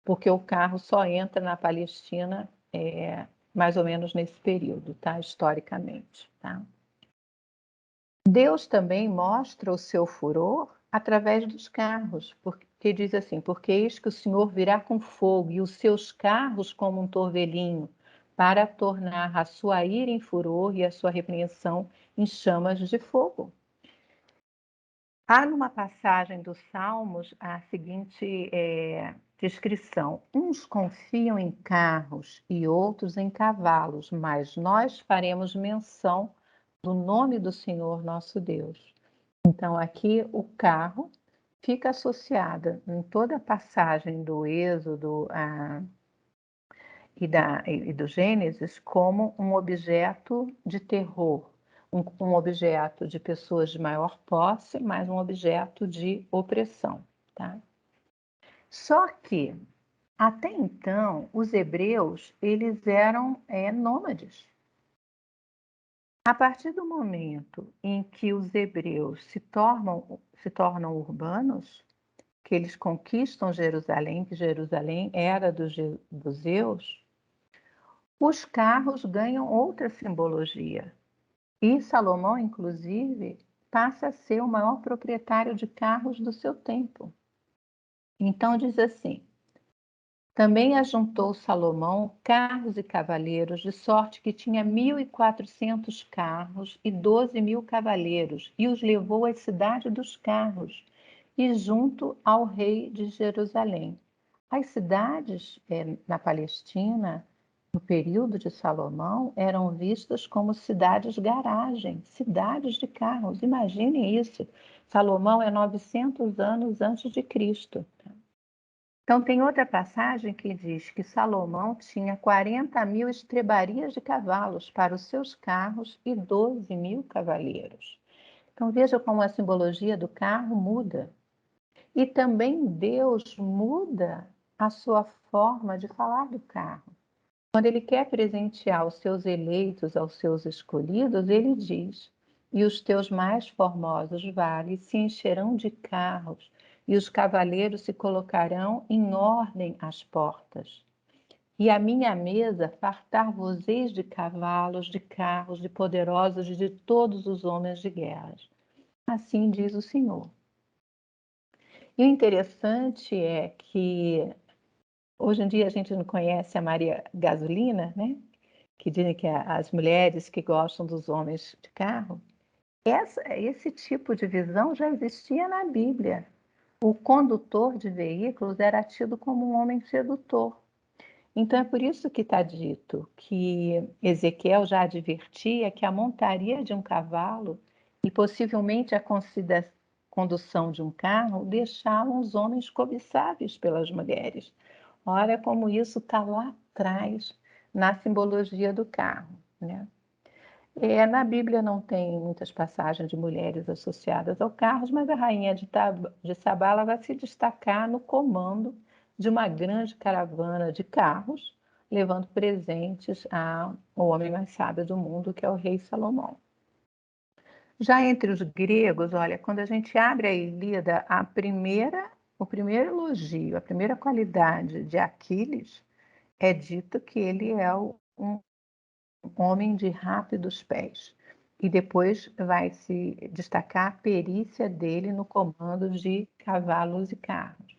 porque o carro só entra na Palestina mais ou menos nesse período, tá? Historicamente, tá? Deus também mostra o seu furor através dos carros, porque diz assim: porque eis que o Senhor virá com fogo e os seus carros como um torvelinho, para tornar a sua ira em furor e a sua repreensão em chamas de fogo. Há numa passagem dos Salmos a seguinte descrição: uns confiam em carros e outros em cavalos, mas nós faremos menção do nome do Senhor nosso Deus. Então, aqui o carro fica associado em toda a passagem do Êxodo e do Gênesis como um objeto de terror, um objeto de pessoas de maior posse, mas um objeto de opressão, tá? Só que, até então, os hebreus, eles eram nômades. A partir do momento em que os hebreus se tornam urbanos, que eles conquistam Jerusalém, que Jerusalém era dos jebuseus, os carros ganham outra simbologia. E Salomão, inclusive, passa a ser o maior proprietário de carros do seu tempo. Então diz assim: também ajuntou Salomão carros e cavaleiros, de sorte que tinha 1.400 carros e 12.000 cavaleiros, e os levou à cidade dos carros, e junto ao rei de Jerusalém. As cidades na Palestina, no período de Salomão, eram vistas como cidades-garagem, cidades de carros. Imaginem isso. Salomão é 900 anos antes de Cristo. Então, tem outra passagem que diz que Salomão tinha 40.000 estrebarias de cavalos para os seus carros e 12.000 cavaleiros. Então, veja como a simbologia do carro muda. E também Deus muda a sua forma de falar do carro. Quando ele quer presentear os seus eleitos, aos seus escolhidos, ele diz: e os teus mais formosos vales se encherão de carros, e os cavaleiros se colocarão em ordem às portas. E a minha mesa fartar-vos-eis de cavalos, de carros, de poderosos e de todos os homens de guerra. Assim diz o Senhor. E o interessante é que hoje em dia a gente não conhece a Maria Gasolina, né? Que dizem que as mulheres que gostam dos homens de carro. Esse tipo de visão já existia na Bíblia. o condutor de veículos era tido como um homem sedutor. Então é por isso que está dito que Ezequiel já advertia que a montaria de um cavalo e possivelmente a condução de um carro deixavam os homens cobiçáveis pelas mulheres. Olha como isso está lá atrás na simbologia do carro, né? Na Bíblia não tem muitas passagens de mulheres associadas ao carros, mas a rainha de Sabá ela vai se destacar no comando de uma grande caravana de carros, levando presentes ao homem mais sábio do mundo, que é o rei Salomão. Já entre os gregos, olha, quando a gente abre a Ilíada, o primeiro elogio, a primeira qualidade de Aquiles é dito que ele é um homem de rápidos pés. E depois vai se destacar a perícia dele no comando de cavalos e carros.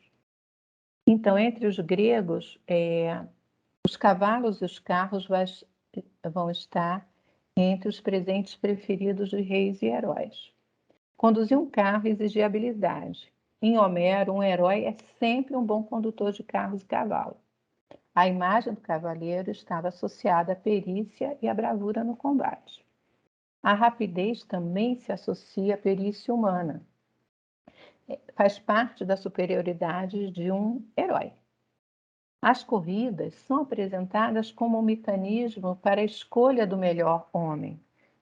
Então, entre os gregos, os cavalos e os carros vão estar entre os presentes preferidos de reis e heróis. Conduzir um carro exigia habilidade. Em Homero, um herói é sempre um bom condutor de carros e cavalos. A imagem do cavaleiro estava associada à perícia e à bravura no combate. A rapidez também se associa à perícia humana. Faz parte da superioridade de um herói. As corridas são apresentadas como um mecanismo para a escolha do melhor homem.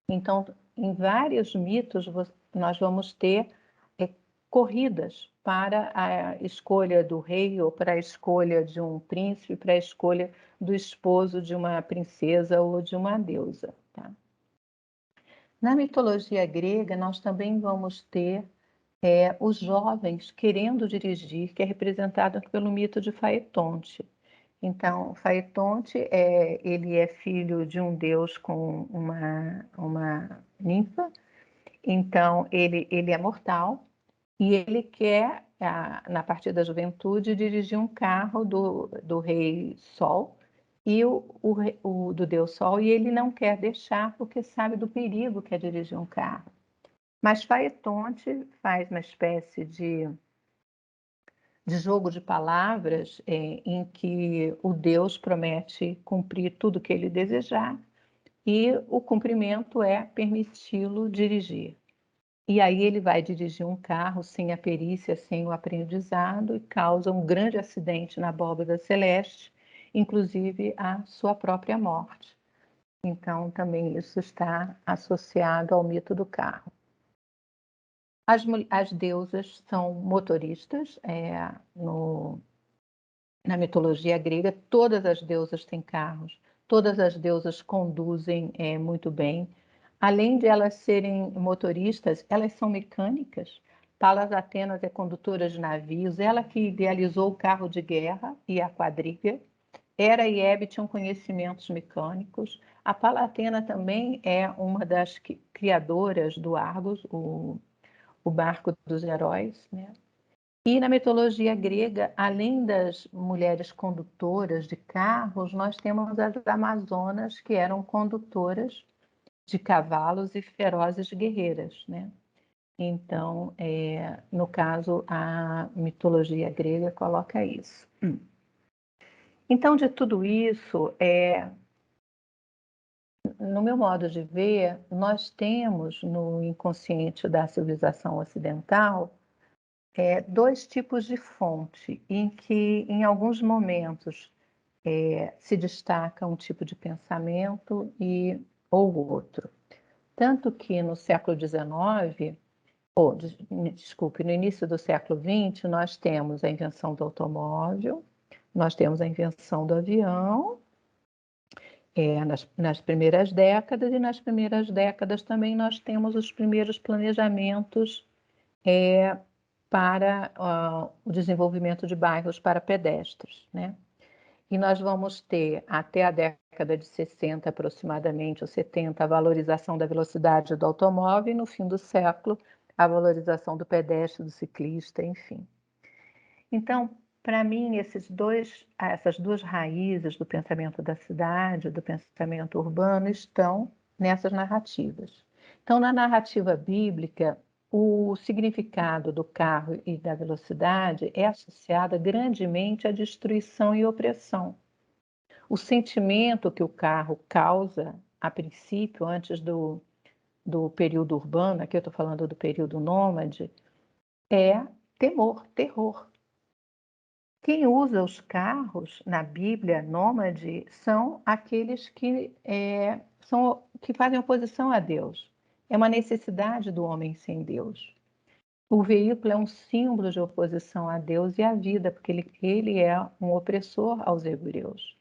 Então, em vários mitos, nós vamos ter corridas para a escolha do rei ou para a escolha de um príncipe, para a escolha do esposo de uma princesa ou de uma deusa. Tá? Na mitologia grega, nós também vamos ter os jovens querendo dirigir, que é representado pelo mito de Faetonte. Então, Faetonte, ele é filho de um deus com uma ninfa, então ele é mortal e ele quer, na partir da juventude, dirigir um carro do rei Sol e do deus Sol, e ele não quer deixar porque sabe do perigo que é dirigir um carro. Mas Faetonte faz uma espécie de jogo de palavras em que o Deus promete cumprir tudo o que ele desejar e o cumprimento é permiti-lo dirigir. E aí ele vai dirigir um carro sem a perícia, sem o aprendizado e causa um grande acidente na abóbada celeste, inclusive a sua própria morte. Então também isso está associado ao mito do carro. As deusas são motoristas. Na mitologia grega, todas as deusas têm carros, todas as deusas conduzem muito bem. Além de elas serem motoristas, elas são mecânicas. Palas Atenas é condutora de navios, ela que idealizou o carro de guerra e a quadriga. Hera e Hebe tinham conhecimentos mecânicos. A Palatena também é uma das criadoras do Argos, o barco dos heróis, né? E na mitologia grega, além das mulheres condutoras de carros, nós temos as Amazonas, que eram condutoras de cavalos e ferozes guerreiras, né? Então, no caso, a mitologia grega coloca isso. Então, de tudo isso, no meu modo de ver, nós temos no inconsciente da civilização ocidental dois tipos de fonte, em que, em alguns momentos, se destaca um tipo de pensamento ou outro. Tanto que no século XIX, desculpe, no início do século XX, nós temos a invenção do automóvel, nós temos a invenção do avião, nas primeiras décadas, e nas primeiras décadas também nós temos os primeiros planejamentos para o desenvolvimento de bairros para pedestres, né? E nós vamos ter, até a década de 60 aproximadamente, ou 70, a valorização da velocidade do automóvel, e no fim do século, a valorização do pedestre, do ciclista, enfim. Então, para mim, essas duas raízes do pensamento da cidade, do pensamento urbano, estão nessas narrativas. Então, na narrativa bíblica, o significado do carro e da velocidade é associado grandemente à destruição e opressão. O sentimento que o carro causa, a princípio, antes do período urbano, aqui eu estou falando do período nômade, é temor, terror. Quem usa os carros na Bíblia nômade são aqueles que fazem oposição a Deus. É uma necessidade do homem sem Deus. O veículo é um símbolo de oposição a Deus e à vida, porque ele é um opressor aos hebreus.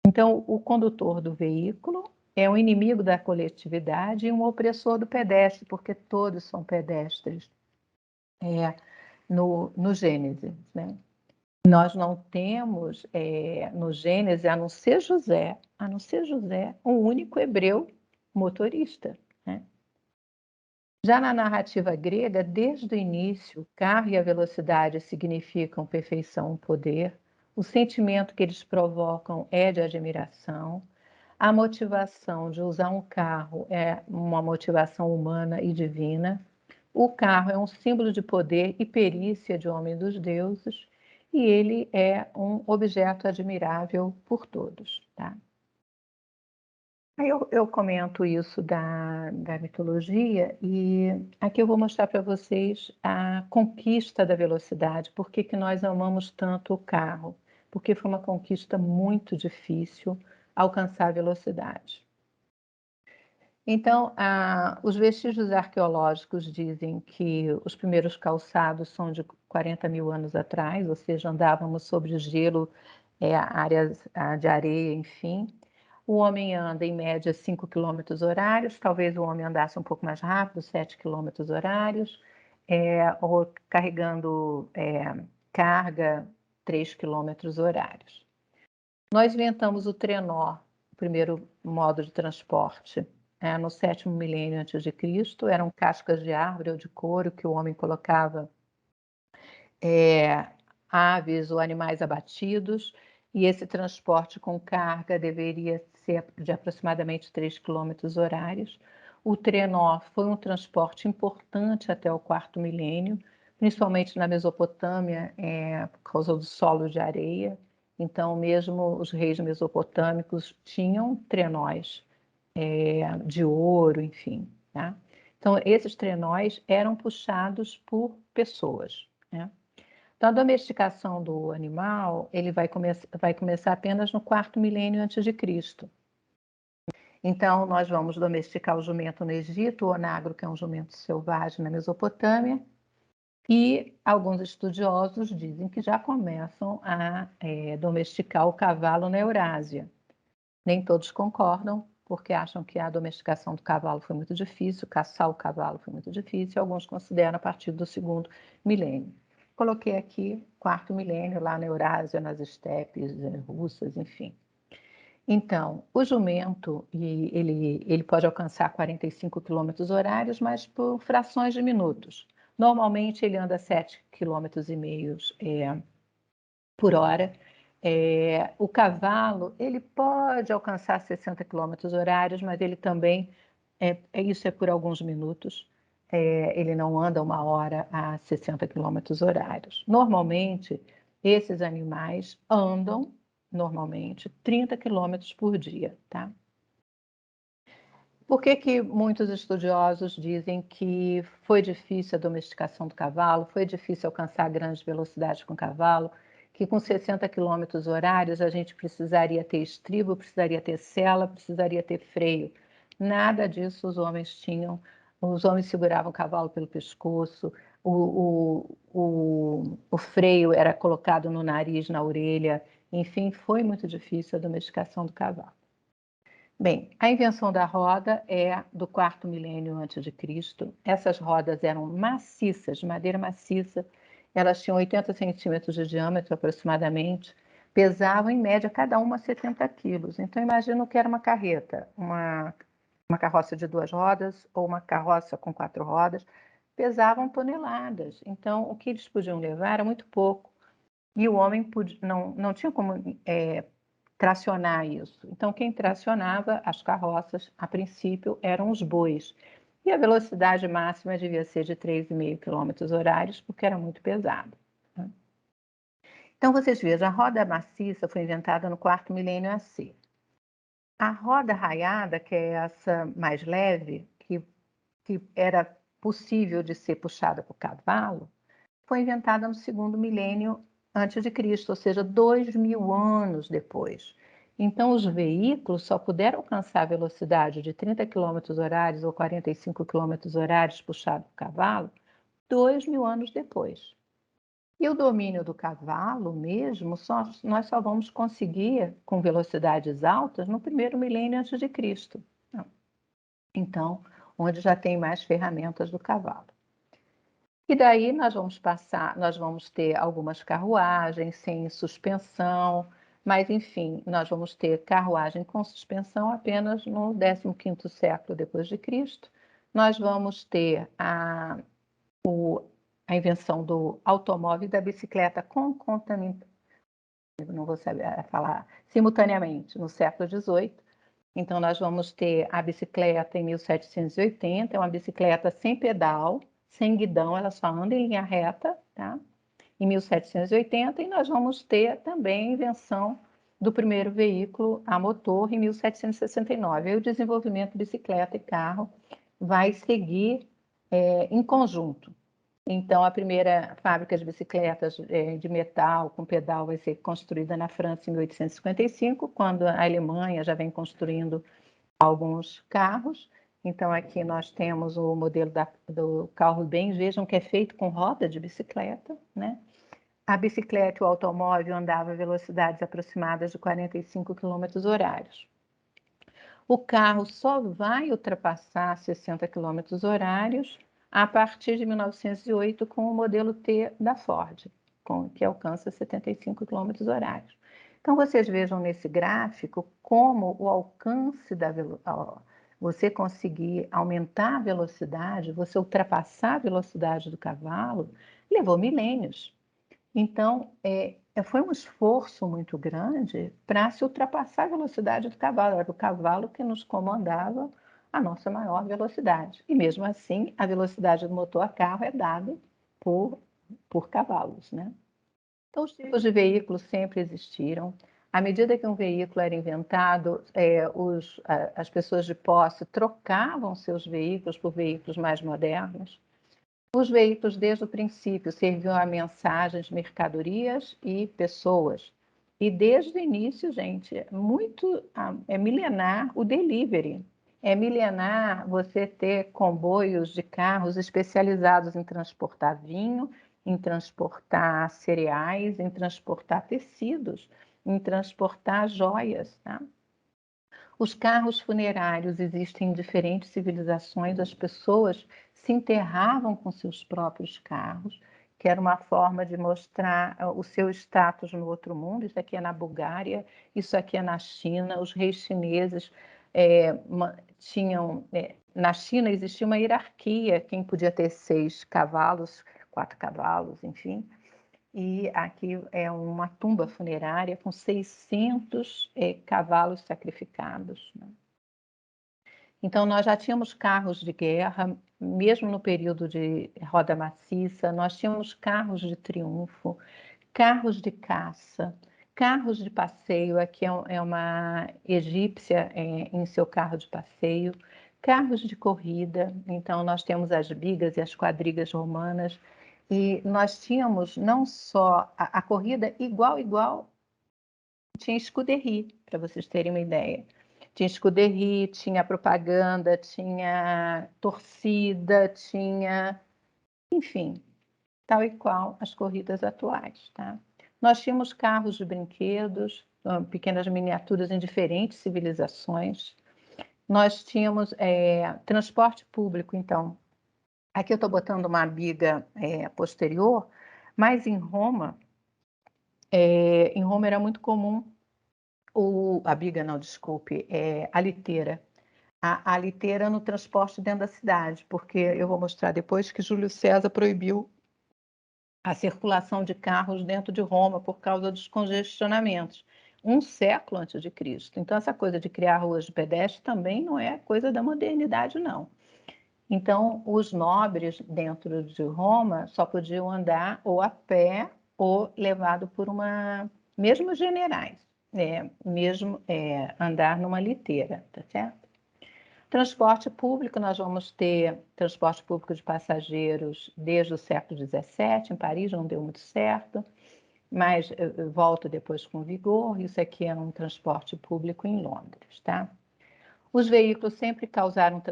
Então, o condutor do veículo é um inimigo da coletividade e um opressor do pedestre, porque todos são pedestres no Gênesis, né? Nós não temos no Gênesis, a não ser José, um único hebreu motorista, né? Já na narrativa grega, desde o início, o carro e a velocidade significam perfeição, poder. O sentimento que eles provocam é de admiração. A motivação de usar um carro é uma motivação humana e divina. O carro é um símbolo de poder e perícia de homem dos deuses, e ele é um objeto admirável por todos, tá? Aí eu comento isso da mitologia, e aqui eu vou mostrar para vocês a conquista da velocidade, por que nós amamos tanto o carro, porque foi uma conquista muito difícil alcançar a velocidade. Então, os vestígios arqueológicos dizem que os primeiros calçados são de 40 mil anos atrás, ou seja, andávamos sobre gelo, áreas de areia, enfim. O homem anda em média 5 quilômetros horários, talvez o homem andasse um pouco mais rápido, 7 quilômetros horários, ou carregando carga 3 quilômetros horários. Nós inventamos o trenó, o primeiro modo de transporte, no 7º milênio antes de Cristo. Eram cascas de árvore ou de couro que o homem colocava aves ou animais abatidos, e esse transporte com carga deveria ser de aproximadamente 3 quilômetros horários. O trenó foi um transporte importante até o 4º milênio, principalmente na Mesopotâmia, por causa do solo de areia. Então, mesmo os reis mesopotâmicos tinham trenós de ouro, enfim, tá? Então, esses trenós eram puxados por pessoas, né? Então, a domesticação do animal ele vai começar apenas no 4º milênio antes de Cristo. Então, nós vamos domesticar o jumento no Egito, o onagro, que é um jumento selvagem na Mesopotâmia, e alguns estudiosos dizem que já começam a domesticar o cavalo na Eurásia. Nem todos concordam, porque acham que a domesticação do cavalo foi muito difícil, caçar o cavalo foi muito difícil, e alguns consideram a partir do 2º milênio. Coloquei aqui 4º milênio lá na Eurásia, nas estepes russas, enfim. Então, o jumento, ele pode alcançar 45 quilômetros horários, mas por frações de minutos. Normalmente, ele anda 7,5 quilômetros por hora. O cavalo, ele pode alcançar 60 quilômetros horários, mas ele também, isso é por alguns minutos. Ele não anda 1 hora a 60 quilômetros horários. Normalmente, esses animais andam, 30 quilômetros por dia, tá? Por que muitos estudiosos dizem que foi difícil a domesticação do cavalo, foi difícil alcançar grandes velocidades com o cavalo, que com 60 quilômetros horários a gente precisaria ter estribo, precisaria ter sela, precisaria ter freio. Nada disso os homens tinham. Os homens seguravam o cavalo pelo pescoço, o freio era colocado no nariz, na orelha, enfim, foi muito difícil a domesticação do cavalo. Bem, a invenção da roda é do 4º milênio antes de Cristo. Essas rodas eram maciças, de madeira maciça. Elas tinham 80 centímetros de diâmetro aproximadamente. Pesavam em média cada uma 70 quilos. Então imagina o que era uma carreta, uma carroça de 2 rodas ou uma carroça com 4 rodas. Pesavam toneladas. Então o que eles podiam levar era muito pouco. E o homem não tinha como tracionar isso. Então, quem tracionava as carroças, a princípio, eram os bois. e a velocidade máxima devia ser de 3,5 km/h, porque era muito pesado. Então, vocês vejam, a roda maciça foi inventada no 4º milênio AC. A roda raiada, que é essa mais leve, que era possível de ser puxada por cavalo, foi inventada no 2º milênio antes de Cristo, ou seja, 2.000 anos depois. Então, os veículos só puderam alcançar a velocidade de 30 km/h ou 45 km/h puxado por cavalo 2.000 anos depois. E o domínio do cavalo mesmo, nós só vamos conseguir com velocidades altas no 1º milênio antes de Cristo. Então, onde já tem mais ferramentas do cavalo. E daí nós vamos ter algumas carruagens sem suspensão, mas enfim, nós vamos ter carruagem com suspensão apenas no 15º século depois de Cristo. Nós vamos ter a invenção do automóvel e da bicicleta não vou saber falar, simultaneamente, no século XVIII. Então, nós vamos ter a bicicleta em 1780, é uma bicicleta sem pedal, sem guidão, ela só anda em linha reta, tá? Em 1780, e nós vamos ter também a invenção do primeiro veículo a motor em 1769. Aí o desenvolvimento de bicicleta e carro vai seguir em conjunto. Então, a primeira fábrica de bicicletas de metal com pedal vai ser construída na França em 1855, quando a Alemanha já vem construindo alguns carros. Então, aqui nós temos o modelo do carro Benz, vejam que é feito com roda de bicicleta, né? A bicicleta e o automóvel andavam a velocidades aproximadas de 45 km/h. O carro só vai ultrapassar 60 km/h a partir de 1908 com o modelo T da Ford, que alcança 75 km/h. Então, vocês vejam nesse gráfico como o alcance você conseguir aumentar a velocidade, você ultrapassar a velocidade do cavalo, levou milênios. Então, foi um esforço muito grande para se ultrapassar a velocidade do cavalo. Era o cavalo que nos comandava a nossa maior velocidade. E mesmo assim, a velocidade do motor a carro é dada por cavalos, né? Então, os tipos de veículos sempre existiram. À medida que um veículo era inventado, as pessoas de posse trocavam seus veículos por veículos mais modernos. Os veículos, desde o princípio, serviam a mensagens, mercadorias e pessoas. E desde o início, gente, é milenar o delivery. É milenar você ter comboios de carros especializados em transportar vinho, em transportar cereais, em transportar tecidos, em transportar joias, tá? Os carros funerários existem em diferentes civilizações, as pessoas se enterravam com seus próprios carros, que era uma forma de mostrar o seu status no outro mundo. Isso aqui é na Bulgária, isso aqui é na China. Os reis chineses tinham... na China existia uma hierarquia, quem podia ter 6 cavalos, 4 cavalos, enfim. E aqui é uma tumba funerária com 600 cavalos sacrificados, né? Então, nós já tínhamos carros de guerra, mesmo no período de roda maciça, nós tínhamos carros de triunfo, carros de caça, carros de passeio. Aqui é uma egípcia em seu carro de passeio, carros de corrida. Então, nós temos as bigas e as quadrigas romanas. E nós tínhamos não só a corrida igual, tinha escuderie, para vocês terem uma ideia. Tinha escuderie, tinha propaganda, tinha torcida, tinha, enfim, tal e qual as corridas atuais, tá? Nós tínhamos carros de brinquedos, pequenas miniaturas em diferentes civilizações. Nós tínhamos transporte público, então. Aqui eu estou botando uma biga posterior, mas em Roma era muito comum a biga não, desculpe, a liteira. A liteira no transporte dentro da cidade, porque eu vou mostrar depois que Júlio César proibiu a circulação de carros dentro de Roma por causa dos congestionamentos, um século antes de Cristo. Então, essa coisa de criar ruas de pedestre também não é coisa da modernidade, não. Então, os nobres dentro de Roma só podiam andar ou a pé ou levado por mesmo generais, mesmo andar numa liteira, tá certo? Transporte público, nós vamos ter transporte público de passageiros desde o século XVII, em Paris não deu muito certo, mas volta depois com vigor. Isso aqui é um transporte público em Londres, tá? Os veículos sempre causaram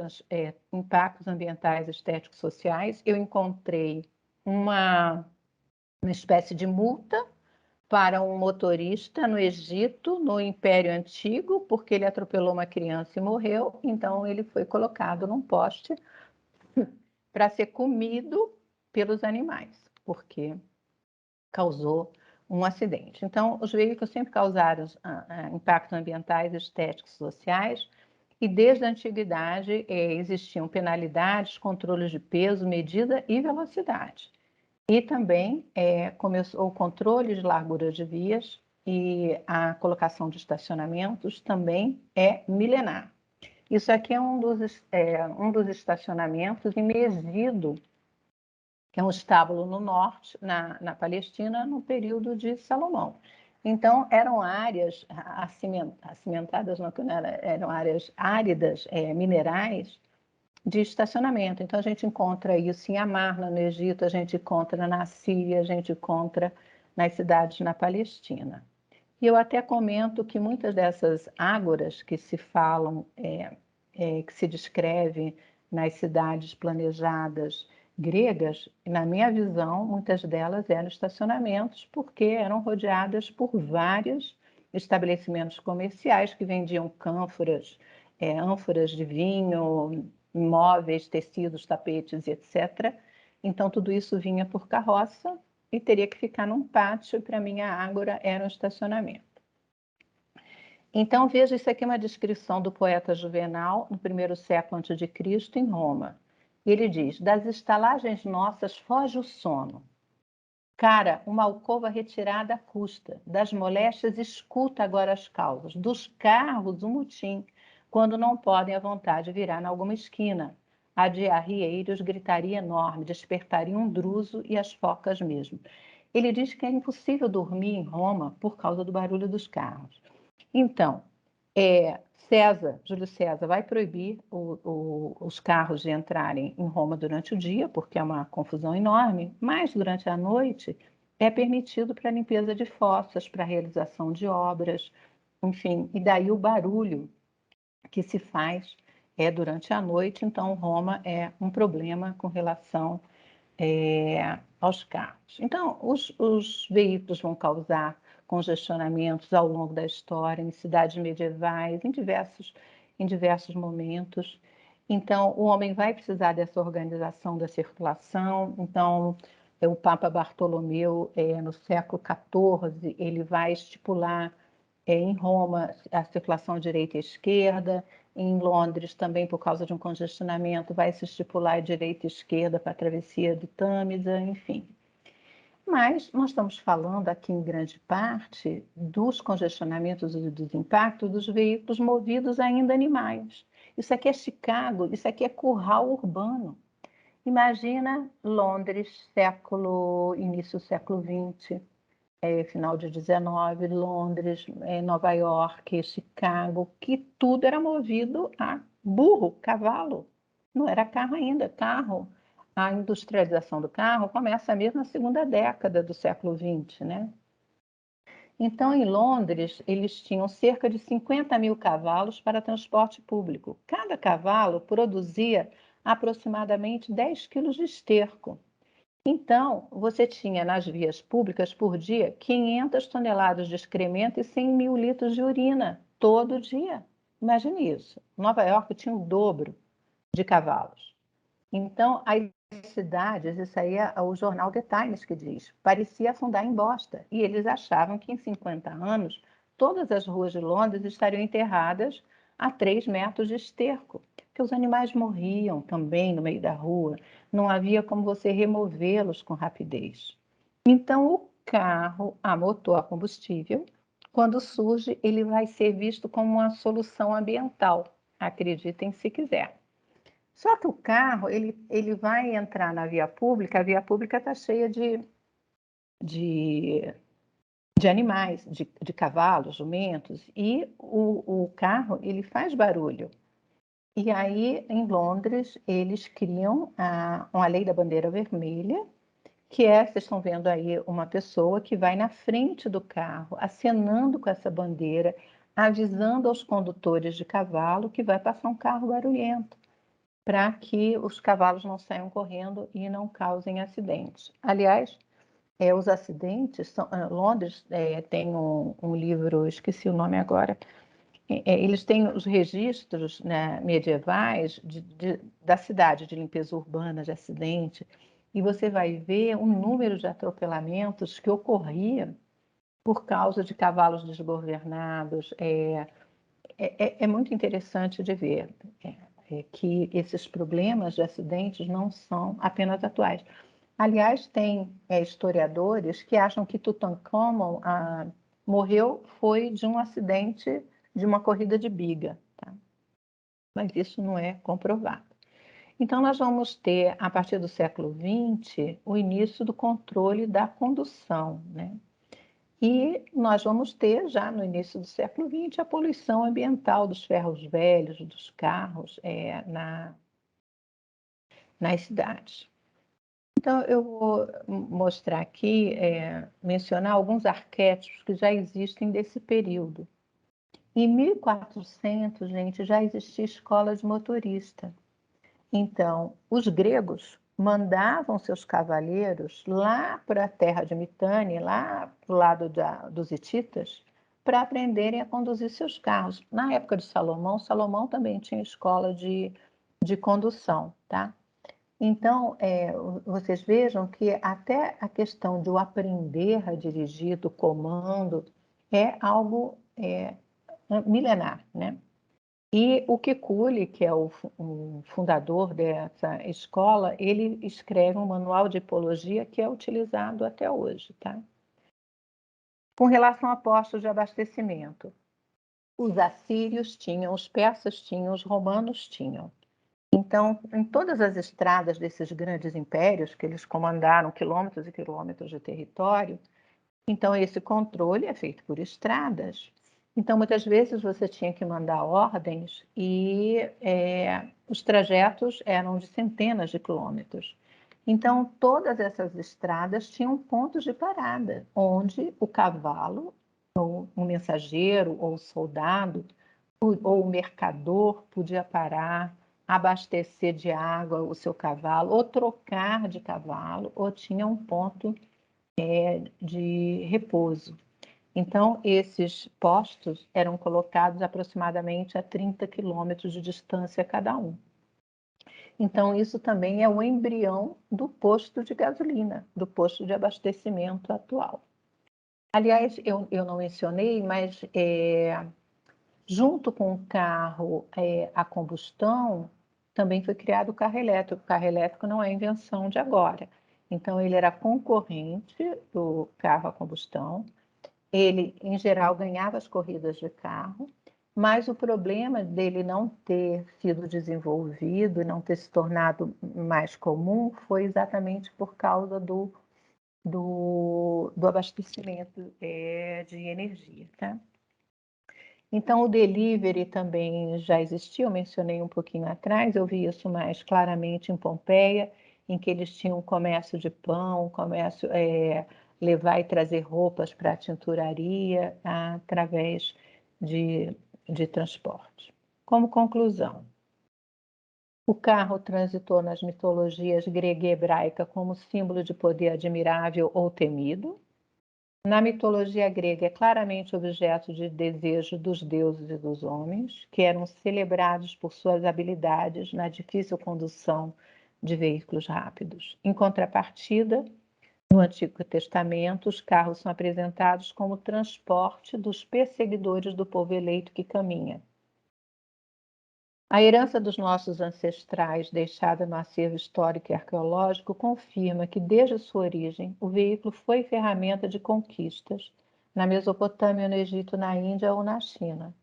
impactos ambientais, estéticos, sociais. Eu encontrei uma espécie de multa para um motorista no Egito, no Império Antigo, porque ele atropelou uma criança e morreu. Então, ele foi colocado num poste para ser comido pelos animais, porque causou um acidente. Então, os veículos sempre causaram impactos ambientais, estéticos, sociais, e desde a antiguidade existiam penalidades, controles de peso, medida e velocidade. E também começou o controle de largura de vias e a colocação de estacionamentos também é milenar. Isso aqui é um dos estacionamentos em Megido, que é um estábulo no norte, na Palestina, no período de Salomão. Então, eram áreas acimentadas, não, eram áreas áridas, minerais, de estacionamento. Então, a gente encontra isso em Amarna, no Egito, a gente encontra na Síria, a gente encontra nas cidades na Palestina. E eu até comento que muitas dessas ágoras que se falam, que se descreve nas cidades planejadas gregas, na minha visão, muitas delas eram estacionamentos, porque eram rodeadas por vários estabelecimentos comerciais que vendiam cânforas, ânforas de vinho, móveis, tecidos, tapetes, etc. Então, tudo isso vinha por carroça e teria que ficar num pátio, e para mim a ágora era um estacionamento. Então, veja, isso aqui é uma descrição do poeta Juvenal, no primeiro século a.C., em Roma. Ele diz: das estalagens nossas foge o sono. Cara, uma alcova retirada custa, das moléstias escuta agora as causas, dos carros o motim, quando não podem à vontade virar em alguma esquina. A de arrieiros gritaria enorme, despertaria um druso e as focas mesmo. Ele diz que é impossível dormir em Roma por causa do barulho dos carros. Então, Júlio César vai proibir os carros de entrarem em Roma durante o dia, porque é uma confusão enorme, mas durante a noite é permitido para limpeza de fossas, para realização de obras, enfim, e daí o barulho que se faz durante a noite. Então, Roma é um problema com relação aos carros. Então, os veículos vão causar congestionamentos ao longo da história, em cidades medievais, em diversos momentos. Então, o homem vai precisar dessa organização da circulação. Então, o Papa Bartolomeu, no século XIV, ele vai estipular em Roma a circulação direita e esquerda. Em Londres, também por causa de um congestionamento, vai se estipular direita e esquerda para a travessia do Tâmisa, enfim. Mas nós estamos falando aqui, em grande parte, dos congestionamentos e dos impactos dos veículos movidos ainda a animais. Isso aqui é Chicago, isso aqui é curral urbano. Imagina Londres, início do século XX, final de 19, Londres, Nova York, Chicago, que tudo era movido a burro, cavalo. Não era carro ainda, carro. A industrialização do carro começa mesmo na segunda década do século XX, né? Então, em Londres, eles tinham cerca de 50 mil cavalos para transporte público. Cada cavalo produzia aproximadamente 10 quilos de esterco. Então, você tinha nas vias públicas por dia 500 toneladas de excremento e 100 mil litros de urina, todo dia. Imagine isso. Nova York tinha o dobro de cavalos. Então, as cidades, isso aí é o jornal The Times que diz, parecia afundar em bosta. E eles achavam que em 50 anos, todas as ruas de Londres estariam enterradas a 3 metros de esterco, porque os animais morriam também no meio da rua, não havia como você removê-los com rapidez. Então, o carro a motor a combustível, quando surge, ele vai ser visto como uma solução ambiental, acreditem se quiser. Só que o carro, ele vai entrar na via pública, a via pública está cheia de, de animais, de cavalos, jumentos, e o carro, ele faz barulho. E aí, em Londres, eles criam uma lei da bandeira vermelha, que vocês estão vendo aí uma pessoa que vai na frente do carro, acenando com essa bandeira, avisando aos condutores de cavalo que vai passar um carro barulhento, para que os cavalos não saiam correndo e não causem acidentes. Aliás, os acidentes, Londres tem um livro, esqueci o nome agora, eles têm os registros, né, medievais da cidade, de limpeza urbana, de acidente, e você vai ver um número de atropelamentos que ocorria por causa de cavalos desgovernados. É muito interessante de ver que esses problemas de acidentes não são apenas atuais. Aliás, tem historiadores que acham que Tutankhamon morreu foi de um acidente de uma corrida de biga, tá? Mas isso não é comprovado. Então, nós vamos ter, a partir do século XX, o início do controle da condução, né? E nós vamos ter, já no início do século XX, a poluição ambiental dos ferros velhos, dos carros nas cidades. Então, eu vou mostrar aqui, mencionar alguns arquétipos que já existem desse período. Em 1400, gente, já existia escola de motorista. Então, os gregos mandavam seus cavaleiros lá para a terra de Mitânia, lá para o lado dos hititas, para aprenderem a conduzir seus carros. Na época de Salomão, Salomão também tinha escola de condução, tá? Então, vocês vejam que até a questão de o aprender a dirigir, do comando, é algo milenar, né? E o Kekule, que é o fundador dessa escola, ele escreve um manual de hipologia que é utilizado até hoje, tá? Com relação a postos de abastecimento, os assírios tinham, os persas tinham, os romanos tinham. Então, em todas as estradas desses grandes impérios, que eles comandaram quilômetros e quilômetros de território, então esse controle é feito por estradas. Então, muitas vezes você tinha que mandar ordens e os trajetos eram de centenas de quilômetros. Então, todas essas estradas tinham pontos de parada, onde o cavalo, ou o mensageiro, ou o soldado, ou o mercador podia parar, abastecer de água o seu cavalo, ou trocar de cavalo, ou tinha um ponto de repouso. Então, esses postos eram colocados aproximadamente a 30 quilômetros de distância cada um. Então, isso também é o embrião do posto de gasolina, do posto de abastecimento atual. Aliás, eu não mencionei, mas junto com o carro a combustão, também foi criado o carro elétrico. O carro elétrico não é invenção de agora. Então, ele era concorrente do carro a combustão. Ele, em geral, ganhava as corridas de carro, mas o problema dele não ter sido desenvolvido e não ter se tornado mais comum foi exatamente por causa do abastecimento de energia, tá? Então, o delivery também já existia, eu mencionei um pouquinho atrás, eu vi isso mais claramente em Pompeia, em que eles tinham comércio de pão, comércio, levar e trazer roupas para a tinturaria através de transporte. Como conclusão, o carro transitou nas mitologias grega e hebraica como símbolo de poder admirável ou temido. Na mitologia grega, é claramente objeto de desejo dos deuses e dos homens, que eram celebrados por suas habilidades na difícil condução de veículos rápidos. Em contrapartida, no Antigo Testamento, os carros são apresentados como transporte dos perseguidores do povo eleito que caminha. A herança dos nossos ancestrais, deixada no acervo histórico e arqueológico, confirma que, desde sua origem, o veículo foi ferramenta de conquistas na Mesopotâmia, no Egito, na Índia ou na China.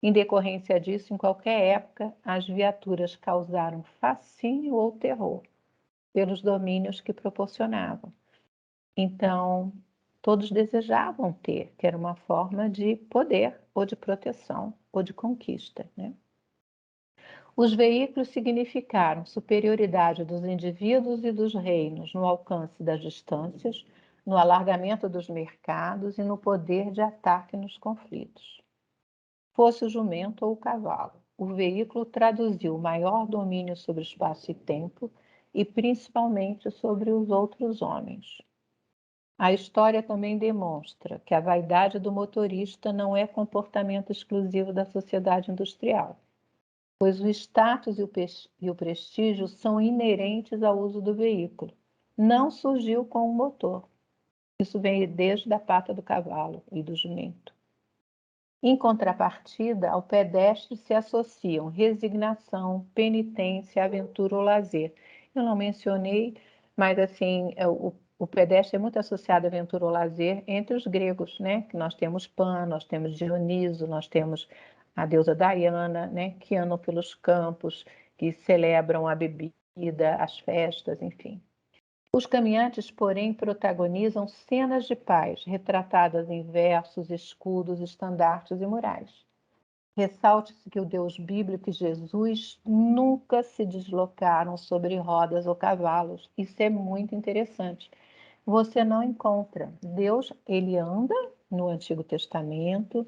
Em decorrência disso, em qualquer época, as viaturas causaram fascínio ou terror pelos domínios que proporcionavam. Então, todos desejavam ter, que era uma forma de poder, ou de proteção, ou de conquista, né? Os veículos significaram superioridade dos indivíduos e dos reinos no alcance das distâncias, no alargamento dos mercados e no poder de ataque nos conflitos. Fosse o jumento ou o cavalo, o veículo traduziu maior domínio sobre espaço e tempo e principalmente sobre os outros homens. A história também demonstra que a vaidade do motorista não é comportamento exclusivo da sociedade industrial, pois o status e o prestígio são inerentes ao uso do veículo. Não surgiu com o motor. Isso vem desde a pata do cavalo e do jumento. Em contrapartida, ao pedestre se associam resignação, penitência, aventura ou lazer. Eu não mencionei, mas assim, o pedestre é muito associado à aventura ou lazer entre os gregos, né? Que nós temos Pan, nós temos Dioniso, nós temos a deusa Diana, né? Que andam pelos campos, que celebram a bebida, as festas, enfim. Os caminhantes, porém, protagonizam cenas de paz, retratadas em versos, escudos, estandartes e murais. Ressalte-se que o Deus bíblico e Jesus nunca se deslocaram sobre rodas ou cavalos. Isso é muito interessante. Você não encontra. Deus, ele anda no Antigo Testamento,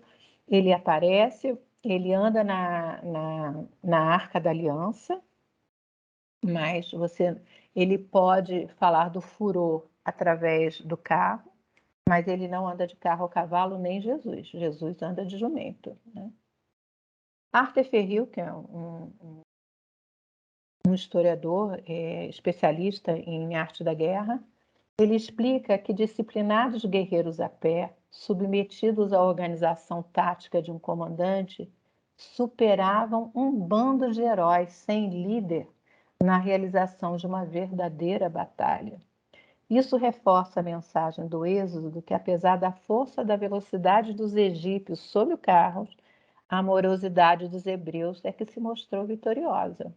ele aparece, ele anda na Arca da Aliança, mas ele pode falar do furor através do carro, mas ele não anda de carro ou cavalo, nem Jesus. Jesus anda de jumento, né? Arthur Ferril, que é um historiador especialista em arte da guerra, ele explica que disciplinados guerreiros a pé, submetidos à organização tática de um comandante, superavam um bando de heróis sem líder na realização de uma verdadeira batalha. Isso reforça a mensagem do Êxodo que, apesar da força da velocidade dos egípcios sobre os carros, a amorosidade dos hebreus é que se mostrou vitoriosa.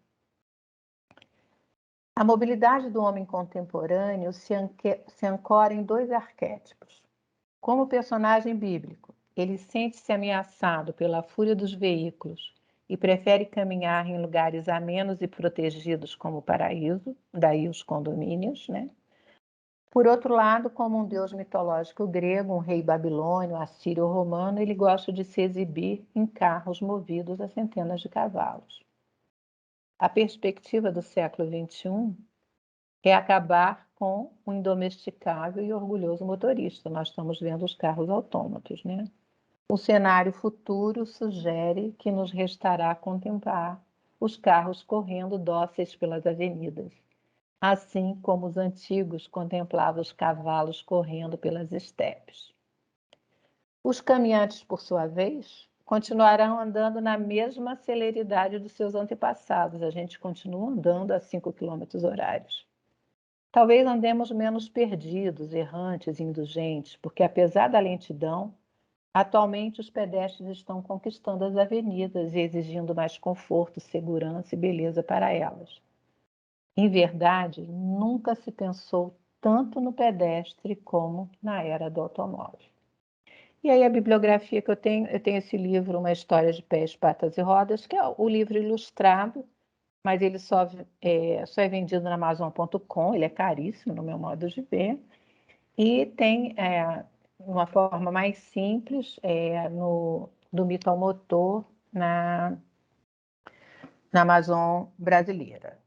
A mobilidade do homem contemporâneo se ancora em dois arquétipos. Como personagem bíblico, ele sente-se ameaçado pela fúria dos veículos e prefere caminhar em lugares amenos e protegidos como o paraíso, daí os condomínios, né? Por outro lado, como um deus mitológico grego, um rei babilônio, assírio ou romano, ele gosta de se exibir em carros movidos a centenas de cavalos. A perspectiva do século XXI é acabar com o indomesticável e orgulhoso motorista. Nós estamos vendo os carros autômatos, né? O cenário futuro sugere que nos restará contemplar os carros correndo dóceis pelas avenidas, assim como os antigos contemplavam os cavalos correndo pelas estepes. Os caminhantes, por sua vez, continuarão andando na mesma celeridade dos seus antepassados. A gente continua andando a 5 km/h. Talvez andemos menos perdidos, errantes, indulgentes, porque apesar da lentidão, atualmente os pedestres estão conquistando as avenidas e exigindo mais conforto, segurança e beleza para elas. Em verdade, nunca se pensou tanto no pedestre como na era do automóvel. E aí a bibliografia que eu tenho esse livro, Uma História de Pés, Patas e Rodas, que é o livro ilustrado, mas ele só é vendido na Amazon.com, ele é caríssimo no meu modo de ver, e tem uma forma mais simples do Mito ao Motor na Amazon brasileira.